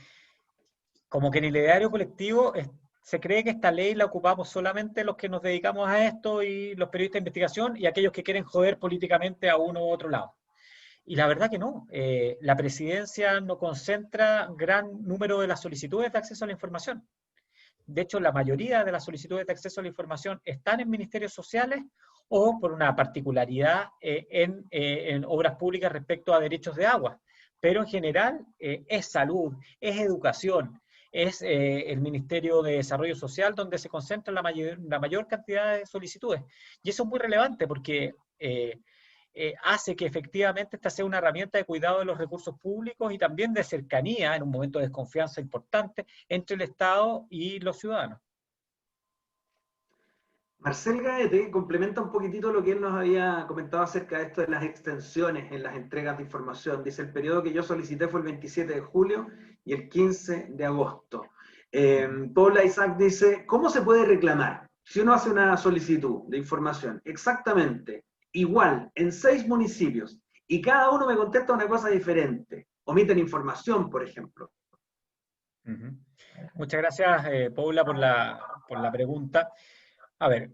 como que en el ideario colectivo se cree que esta ley la ocupamos solamente los que nos dedicamos a esto y los periodistas de investigación y aquellos que quieren joder políticamente a uno u otro lado. Y la verdad que no, la presidencia no concentra gran número de las solicitudes de acceso a la información. De hecho, la mayoría de las solicitudes de acceso a la información están en ministerios sociales o por una particularidad en obras públicas respecto a derechos de agua. Pero en general es salud, es educación, es el Ministerio de Desarrollo Social donde se concentra la mayor cantidad de solicitudes. Y eso es muy relevante porque hace que efectivamente esta sea una herramienta de cuidado de los recursos públicos y también de cercanía en un momento de desconfianza importante entre el Estado y los ciudadanos. Marcel Gaete complementa un poquitito lo que él nos había comentado acerca de esto de las extensiones en las entregas de información. Dice, el periodo que yo solicité fue el 27 de julio y el 15 de agosto. Paula Isaac dice, ¿cómo se puede reclamar? Si uno hace una solicitud de información exactamente igual en 6 municipios y cada uno me contesta una cosa diferente, omiten información, por ejemplo. Muchas gracias, Paula, por la pregunta. A ver,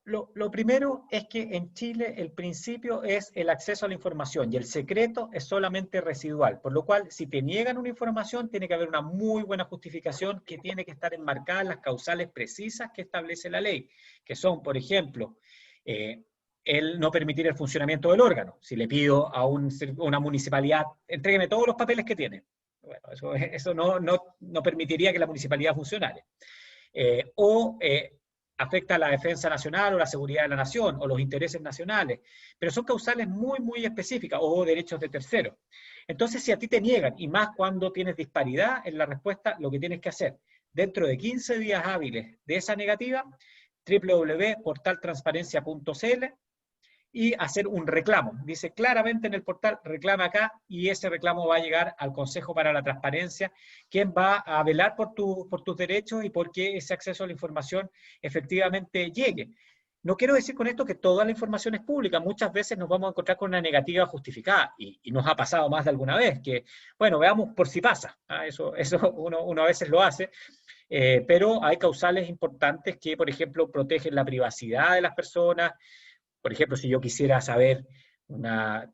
lo primero es que en Chile el principio es el acceso a la información y el secreto es solamente residual, por lo cual si te niegan una información tiene que haber una muy buena justificación que tiene que estar enmarcada en las causales precisas que establece la ley, que son, por ejemplo, el no permitir el funcionamiento del órgano. Si le pido a una municipalidad, entrégueme todos los papeles que tiene. Bueno, eso no permitiría que la municipalidad funcionara. Afecta a la defensa nacional o la seguridad de la nación o los intereses nacionales, pero son causales muy, muy específicas o derechos de terceros. Entonces, si a ti te niegan, y más cuando tienes disparidad en la respuesta, lo que tienes que hacer, dentro de 15 días hábiles de esa negativa, www.portaltransparencia.cl y hacer un reclamo. Dice claramente en el portal, reclama acá, y ese reclamo va a llegar al Consejo para la Transparencia, quien va a velar por tus derechos y por que ese acceso a la información efectivamente llegue. No quiero decir con esto que toda la información es pública, muchas veces nos vamos a encontrar con una negativa justificada, y nos ha pasado más de alguna vez, que, bueno, veamos por si pasa, eso uno a veces lo hace, pero hay causales importantes que, por ejemplo, protegen la privacidad de las personas. Por ejemplo, si yo quisiera saber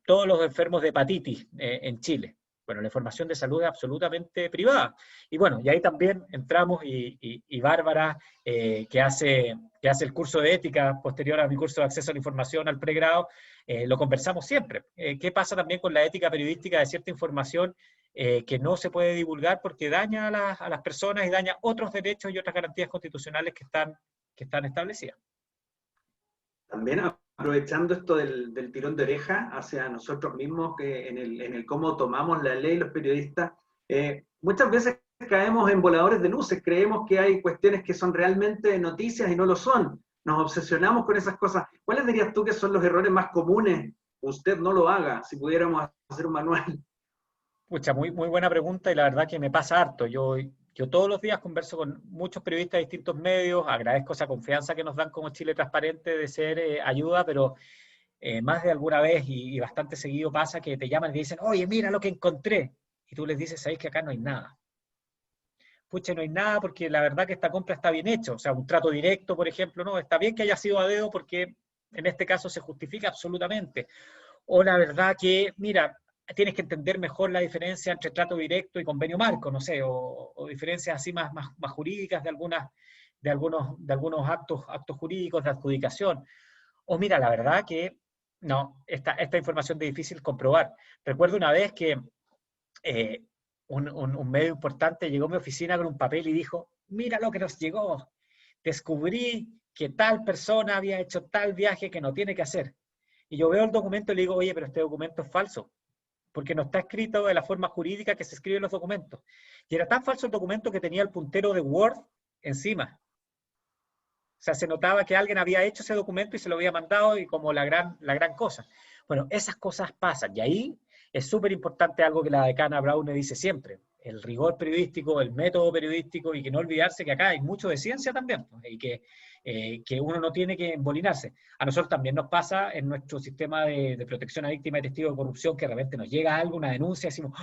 todos los enfermos de hepatitis en Chile, bueno, la información de salud es absolutamente privada. Y bueno, y ahí también entramos y Bárbara, que hace el curso de ética posterior a mi curso de acceso a la información al pregrado, lo conversamos siempre. ¿Qué pasa también con la ética periodística de cierta información que no se puede divulgar porque daña a las personas y daña otros derechos y otras garantías constitucionales que están establecidas? También aprovechando esto del tirón de oreja hacia nosotros mismos, que en el cómo tomamos la ley los periodistas, muchas veces caemos en voladores de luces, creemos que hay cuestiones que son realmente noticias y no lo son, nos obsesionamos con esas cosas. ¿Cuáles dirías tú que son los errores más comunes? Usted no lo haga, si pudiéramos hacer un manual. Pucha, muy, muy buena pregunta, y la verdad que me pasa harto. Yo todos los días converso con muchos periodistas de distintos medios, agradezco esa confianza que nos dan como Chile Transparente de ser ayuda, pero más de alguna vez y bastante seguido pasa que te llaman y te dicen, oye, mira lo que encontré. Y tú les dices, sabéis que acá no hay nada. Pucha, no hay nada porque la verdad que esta compra está bien hecha. O sea, un trato directo, por ejemplo, no, está bien que haya sido a dedo porque en este caso se justifica absolutamente. O la verdad que, mira, tienes que entender mejor la diferencia entre trato directo y convenio marco, no sé, o diferencias así más jurídicas de algunos actos jurídicos de adjudicación. O mira, la verdad que no, esta información es difícil comprobar. Recuerdo una vez que un medio importante llegó a mi oficina con un papel y dijo, mira lo que nos llegó, descubrí que tal persona había hecho tal viaje que no tiene que hacer. Y yo veo el documento y le digo, oye, pero este documento es falso, porque no está escrito de la forma jurídica que se escriben los documentos. Y era tan falso el documento que tenía el puntero de Word encima. O sea, se notaba que alguien había hecho ese documento y se lo había mandado y como la gran cosa. Bueno, esas cosas pasan y ahí es súper importante algo que la decana Braune dice siempre, el rigor periodístico, el método periodístico y que no olvidarse que acá hay mucho de ciencia también y que uno no tiene que embolinarse. A nosotros también nos pasa en nuestro sistema de protección a víctimas y testigos de corrupción que de repente nos llega algo, una denuncia y decimos,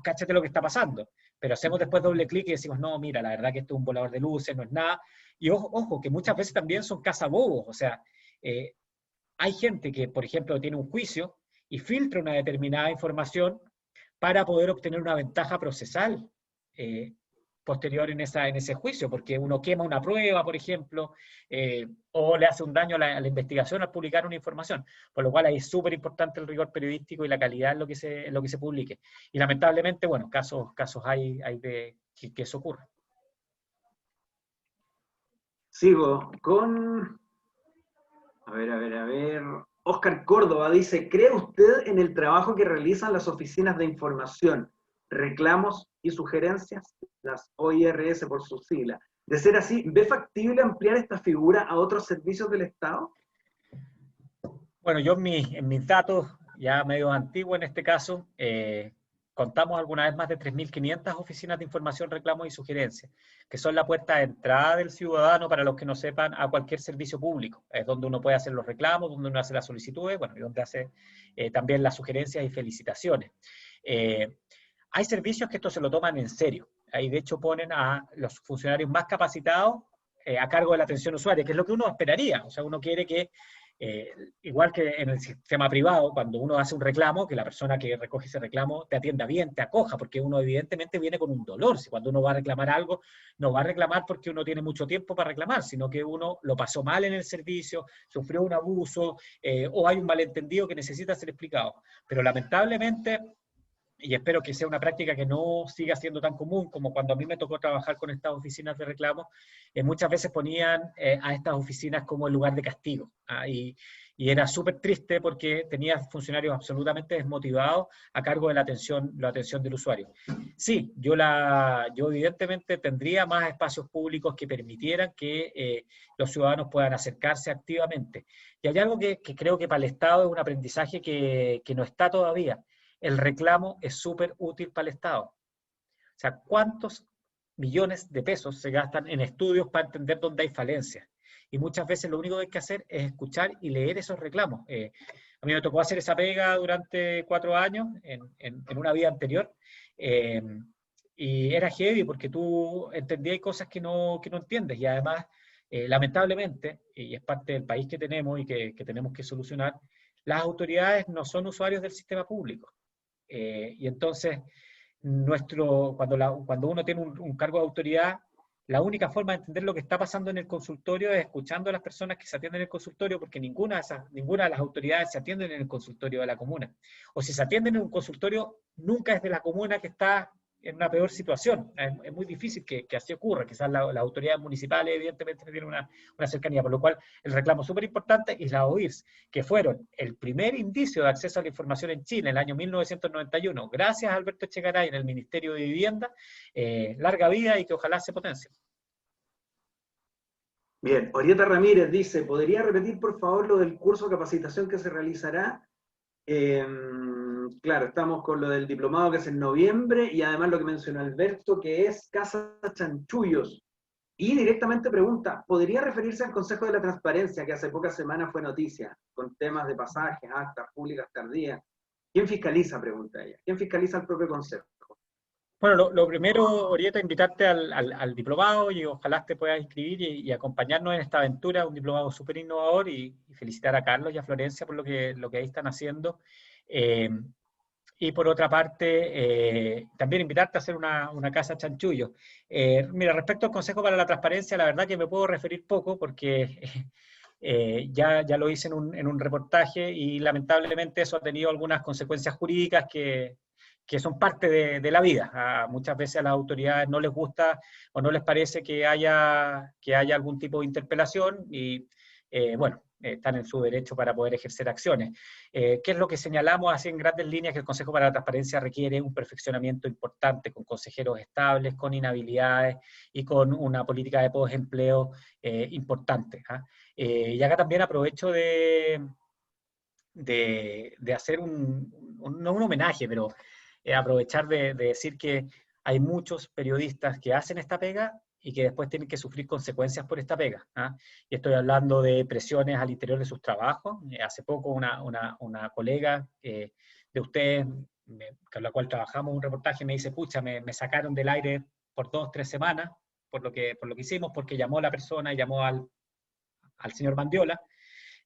cáchate lo que está pasando. Pero hacemos después doble clic y decimos, no, mira, la verdad que esto es un volador de luces, no es nada. Y ojo, que muchas veces también son cazabobos, o sea, hay gente que, por ejemplo, tiene un juicio y filtra una determinada información para poder obtener una ventaja procesal. posterior en ese juicio, porque uno quema una prueba, por ejemplo, o le hace un daño a la investigación al publicar una información, por lo cual ahí es súper importante el rigor periodístico y la calidad en lo que se publique. Y lamentablemente, bueno, casos hay de que eso ocurra. Sigo con... A ver. Oscar Córdoba dice, ¿cree usted en el trabajo que realizan las oficinas de información, reclamos y sugerencias, las OIRS por su sigla? De ser así, ¿ve factible ampliar esta figura a otros servicios del Estado? Bueno, yo en mis datos, ya medio antiguos en este caso, contamos alguna vez más de 3.500 oficinas de información, reclamos y sugerencias, que son la puerta de entrada del ciudadano, para los que no sepan, a cualquier servicio público. Es donde uno puede hacer los reclamos, donde uno hace las solicitudes, bueno, y donde hace también las sugerencias y felicitaciones. Hay servicios que esto se lo toman en serio. Ahí de hecho ponen a los funcionarios más capacitados a cargo de la atención usuaria, que es lo que uno esperaría. O sea, uno quiere que igual que en el sistema privado, cuando uno hace un reclamo, que la persona que recoge ese reclamo te atienda bien, te acoja, porque uno evidentemente viene con un dolor. Si cuando uno va a reclamar algo, no va a reclamar porque uno tiene mucho tiempo para reclamar, sino que uno lo pasó mal en el servicio, sufrió un abuso, o hay un malentendido que necesita ser explicado. Pero lamentablemente, y espero que sea una práctica que no siga siendo tan común como cuando a mí me tocó trabajar con estas oficinas de reclamos, muchas veces ponían a estas oficinas como el lugar de castigo. Y era súper triste porque tenía funcionarios absolutamente desmotivados a cargo de la atención del usuario. Sí, yo evidentemente tendría más espacios públicos que permitieran que los ciudadanos puedan acercarse activamente. Y hay algo que creo que para el Estado es un aprendizaje que no está todavía. El reclamo es súper útil para el Estado. O sea, ¿cuántos millones de pesos se gastan en estudios para entender dónde hay falencias? Y muchas veces lo único que hay que hacer es escuchar y leer esos reclamos. A mí me tocó hacer esa pega durante 4 años en una vida anterior, y era heavy porque tú entendías cosas que no entiendes, y además, lamentablemente, y es parte del país que tenemos y que tenemos que solucionar, las autoridades no son usuarios del sistema público. Y entonces, cuando uno tiene un cargo de autoridad, la única forma de entender lo que está pasando en el consultorio es escuchando a las personas que se atienden en el consultorio, porque ninguna de las autoridades se atienden en el consultorio de la comuna. O si se atienden en un consultorio, nunca es de la comuna que está en una peor situación. Es muy difícil que así ocurra. Quizás las autoridades municipales evidentemente no tienen una cercanía, por lo cual el reclamo súper importante, y las OIRS, que fueron el primer indicio de acceso a la información en Chile en el año 1991, gracias a Alberto Echegaray en el Ministerio de Vivienda, larga vida y que ojalá se potencie. Bien, Orieta Ramírez dice, ¿podría repetir por favor lo del curso de capacitación que se realizará? Claro, estamos con lo del diplomado que es en noviembre, y además lo que mencionó Alberto, que es Casa Chanchullos. Y directamente pregunta, ¿podría referirse al Consejo de la Transparencia, que hace pocas semanas fue noticia, con temas de pasajes, actas públicas tardías? ¿Quién fiscaliza? Pregunta ella. ¿Quién fiscaliza el propio Consejo? Bueno, lo primero, Orieta, invitarte al diplomado, y ojalá te puedas inscribir y acompañarnos en esta aventura, un diplomado súper innovador, y felicitar a Carlos y a Florencia por lo que ahí están haciendo. Y por otra parte, también invitarte a hacer una casa chanchullo. Mira, respecto al Consejo para la Transparencia, la verdad que me puedo referir poco porque ya lo hice en un reportaje, y lamentablemente eso ha tenido algunas consecuencias jurídicas que son parte de la vida. Muchas veces a las autoridades no les gusta o no les parece que haya algún tipo de interpelación, y bueno, están en su derecho para poder ejercer acciones. ¿Qué es lo que señalamos así en grandes líneas? Que el Consejo para la Transparencia requiere un perfeccionamiento importante, con consejeros estables, con inhabilidades y con una política de post-empleo importante. Y acá también aprovecho de hacer no un homenaje, pero aprovechar de decir que hay muchos periodistas que hacen esta pega y que después tienen que sufrir consecuencias por esta pega. Y estoy hablando de presiones al interior de sus trabajos. Hace poco una colega de ustedes, con la cual trabajamos un reportaje, me dice, pucha, me sacaron del aire por 2 o 3 semanas por lo que hicimos, porque llamó a la persona, llamó al señor Mandiola,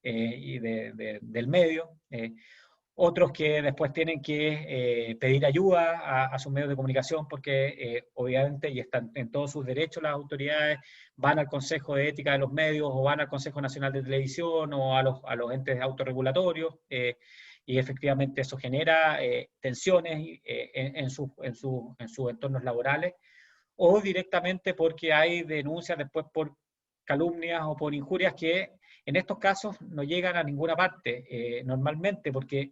y del medio, otros que después tienen que pedir ayuda a sus medios de comunicación porque obviamente, y están en todos sus derechos las autoridades, van al Consejo de Ética de los Medios o van al Consejo Nacional de Televisión o a los entes autorregulatorios, y efectivamente eso genera tensiones en sus entornos laborales, o directamente porque hay denuncias después por calumnias o por injurias que en estos casos no llegan a ninguna parte normalmente, porque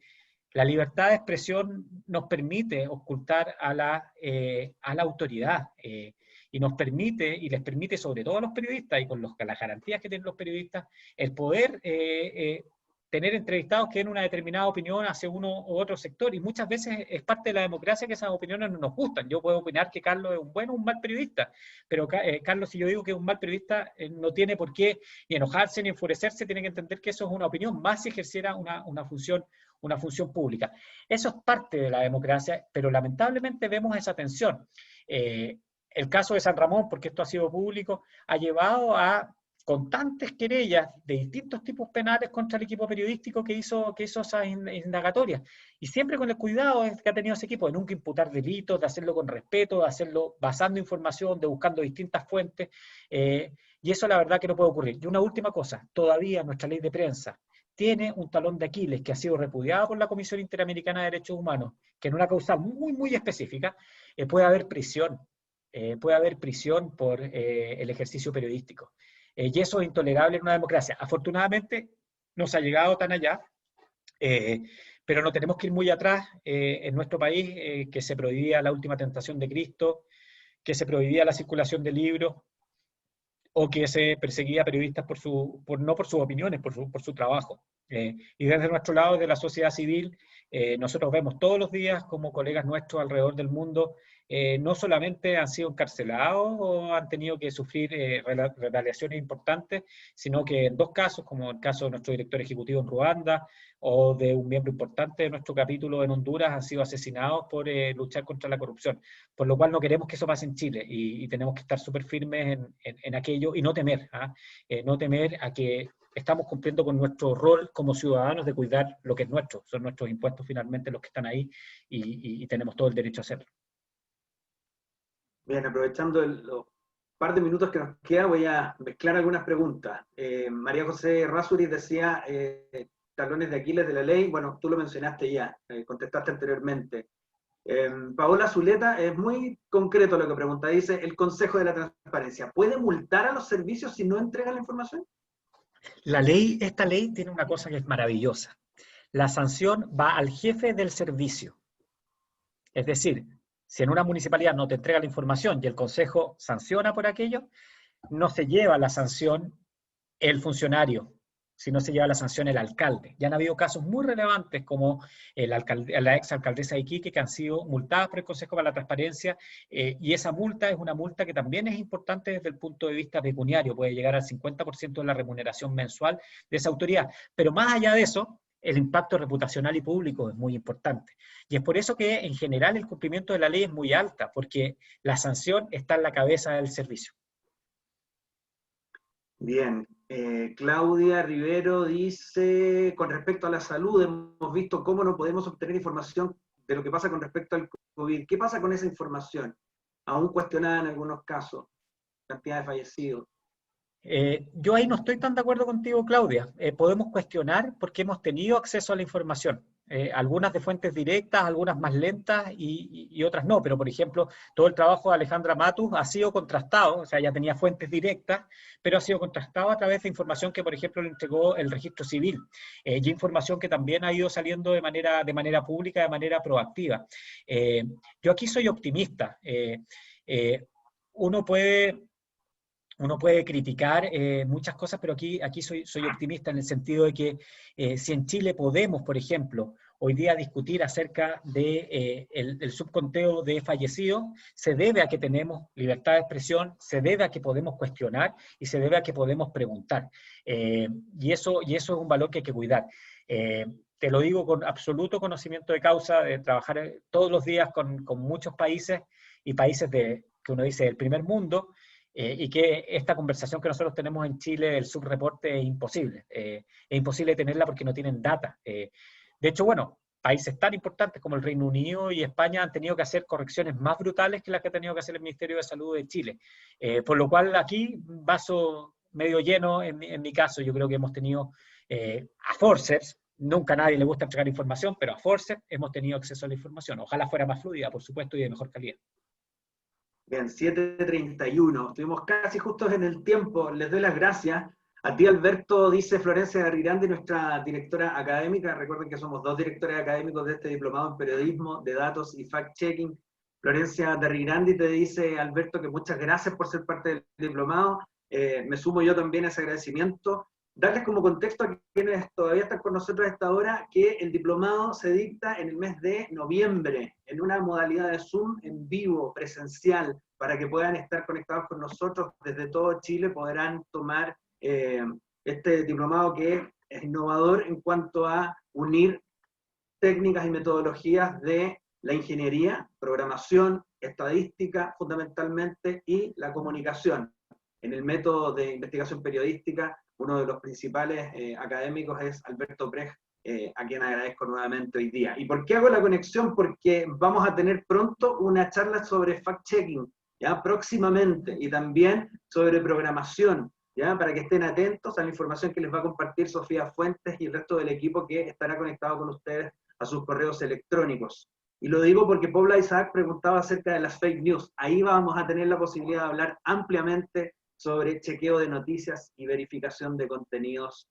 la libertad de expresión nos permite ocultar a la autoridad y nos permite, y les permite sobre todo a los periodistas y con las garantías que tienen los periodistas, el poder tener entrevistados que tienen una determinada opinión hacia uno u otro sector, y muchas veces es parte de la democracia que esas opiniones no nos gustan. Yo puedo opinar que Carlos es un buen o un mal periodista, pero Carlos, si yo digo que es un mal periodista, no tiene por qué ni enojarse ni enfurecerse, tiene que entender que eso es una opinión, más si ejerciera una función pública. Eso es parte de la democracia, pero lamentablemente vemos esa tensión. El caso de San Ramón, porque esto ha sido público, ha llevado a constantes querellas de distintos tipos penales contra el equipo periodístico que hizo esas indagatorias. Y siempre con el cuidado que ha tenido ese equipo de nunca imputar delitos, de hacerlo con respeto, de hacerlo basando información, de buscando distintas fuentes. Y eso la verdad que no puede ocurrir. Y una última cosa, todavía nuestra ley de prensa tiene un talón de Aquiles que ha sido repudiado por la Comisión Interamericana de Derechos Humanos, que en una causa muy, muy específica puede haber prisión. Puede haber prisión por el ejercicio periodístico. Y eso es intolerable en una democracia. Afortunadamente, no se ha llegado tan allá, pero no tenemos que ir muy atrás. En nuestro país, que se prohibía la última tentación de Cristo, que se prohibía la circulación de libros, o que se perseguía a periodistas no por sus opiniones, por su trabajo. Y desde nuestro lado, de la sociedad civil, nosotros vemos todos los días como colegas nuestros alrededor del mundo no solamente han sido encarcelados o han tenido que sufrir retaliaciones importantes, sino que en dos casos, como el caso de nuestro director ejecutivo en Ruanda o de un miembro importante de nuestro capítulo en Honduras, han sido asesinados por luchar contra la corrupción. Por lo cual no queremos que eso pase en Chile y tenemos que estar súper firmes en aquello y no temer, no temer a que estamos cumpliendo con nuestro rol como ciudadanos de cuidar lo que es nuestro. Son nuestros impuestos finalmente los que están ahí y tenemos todo el derecho a hacerlo. Bien, aprovechando los par de minutos que nos queda, voy a mezclar algunas preguntas. María José Razuri decía, talones de Aquiles de la ley, bueno, tú lo mencionaste ya, contestaste anteriormente. Paola Zuleta, es muy concreto lo que pregunta, dice, el Consejo de la Transparencia, ¿puede multar a los servicios si no entregan la información? Esta ley tiene una cosa que es maravillosa. La sanción va al jefe del servicio. Es decir, si en una municipalidad no te entrega la información y el consejo sanciona por aquello, no se lleva la sanción el funcionario, sino se lleva la sanción el alcalde. Ya han habido casos muy relevantes como la exalcaldesa de Iquique que han sido multadas por el Consejo para la Transparencia y esa multa es una multa que también es importante desde el punto de vista pecuniario, puede llegar al 50% de la remuneración mensual de esa autoridad. Pero más allá de eso, el impacto reputacional y público es muy importante. Y es por eso que en general el cumplimiento de la ley es muy alta, porque la sanción está en la cabeza del servicio. Bien, Claudia Rivero dice, con respecto a la salud, hemos visto cómo no podemos obtener información de lo que pasa con respecto al COVID. ¿Qué pasa con esa información? Aún cuestionada en algunos casos, cantidad de fallecidos. Yo ahí no estoy tan de acuerdo contigo, Claudia. Podemos cuestionar porque hemos tenido acceso a la información. Algunas de fuentes directas, algunas más lentas y otras no. Pero, por ejemplo, todo el trabajo de Alejandra Matus ha sido contrastado, o sea, ya tenía fuentes directas, pero ha sido contrastado a través de información que, por ejemplo, le entregó el registro civil. Y información que también ha ido saliendo de manera pública, de manera proactiva. Yo aquí soy optimista. Uno puede criticar muchas cosas, pero aquí soy optimista en el sentido de que si en Chile podemos, por ejemplo, hoy día discutir acerca de el subconteo de fallecidos, se debe a que tenemos libertad de expresión, se debe a que podemos cuestionar y se debe a que podemos preguntar. Y eso es un valor que hay que cuidar. Te lo digo con absoluto conocimiento de causa, de trabajar todos los días con muchos países y países que uno dice del primer mundo, y que esta conversación que nosotros tenemos en Chile del subreporte es imposible. Es imposible tenerla porque no tienen data. De hecho, bueno, países tan importantes como el Reino Unido y España han tenido que hacer correcciones más brutales que las que ha tenido que hacer el Ministerio de Salud de Chile. Por lo cual aquí, vaso medio lleno, en mi caso, yo creo que hemos tenido a forceps, nunca a nadie le gusta entregar información, pero a forceps hemos tenido acceso a la información. Ojalá fuera más fluida, por supuesto, y de mejor calidad. Bien, 7:31, estuvimos casi justos en el tiempo, les doy las gracias. A ti, Alberto, dice Florencia Garrirandi, nuestra directora académica. Recuerden que somos 2 directores académicos de este diplomado en periodismo de datos y fact-checking. Florencia Garrirandi te dice, Alberto, que muchas gracias por ser parte del diplomado. Me sumo yo también a ese agradecimiento. Darles como contexto a quienes todavía están con nosotros a esta hora que el diplomado se dicta en el mes de noviembre, en una modalidad de Zoom en vivo, presencial, para que puedan estar conectados con nosotros desde todo Chile, podrán tomar este diplomado que es innovador en cuanto a unir técnicas y metodologías de la ingeniería, programación, estadística fundamentalmente, y la comunicación. En el método de investigación periodística, uno de los principales académicos es Alberto Prej, a quien agradezco nuevamente hoy día. ¿Y por qué hago la conexión? Porque vamos a tener pronto una charla sobre fact-checking, ya próximamente, y también sobre programación, ¿ya? Para que estén atentos a la información que les va a compartir Sofía Fuentes y el resto del equipo que estará conectado con ustedes a sus correos electrónicos. Y lo digo porque Paula Isaac preguntaba acerca de las fake news. Ahí vamos a tener la posibilidad de hablar ampliamente sobre chequeo de noticias y verificación de contenidos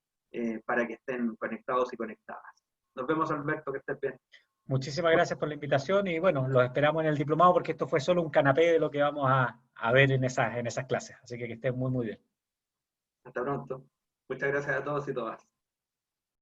para que estén conectados y conectadas. Nos vemos, Alberto, que estés bien. Muchísimas gracias por la invitación y bueno, los esperamos en el diplomado porque esto fue solo un canapé de lo que vamos a ver en esas clases. Así que estén muy, muy bien. Hasta pronto. Muchas gracias a todos y todas.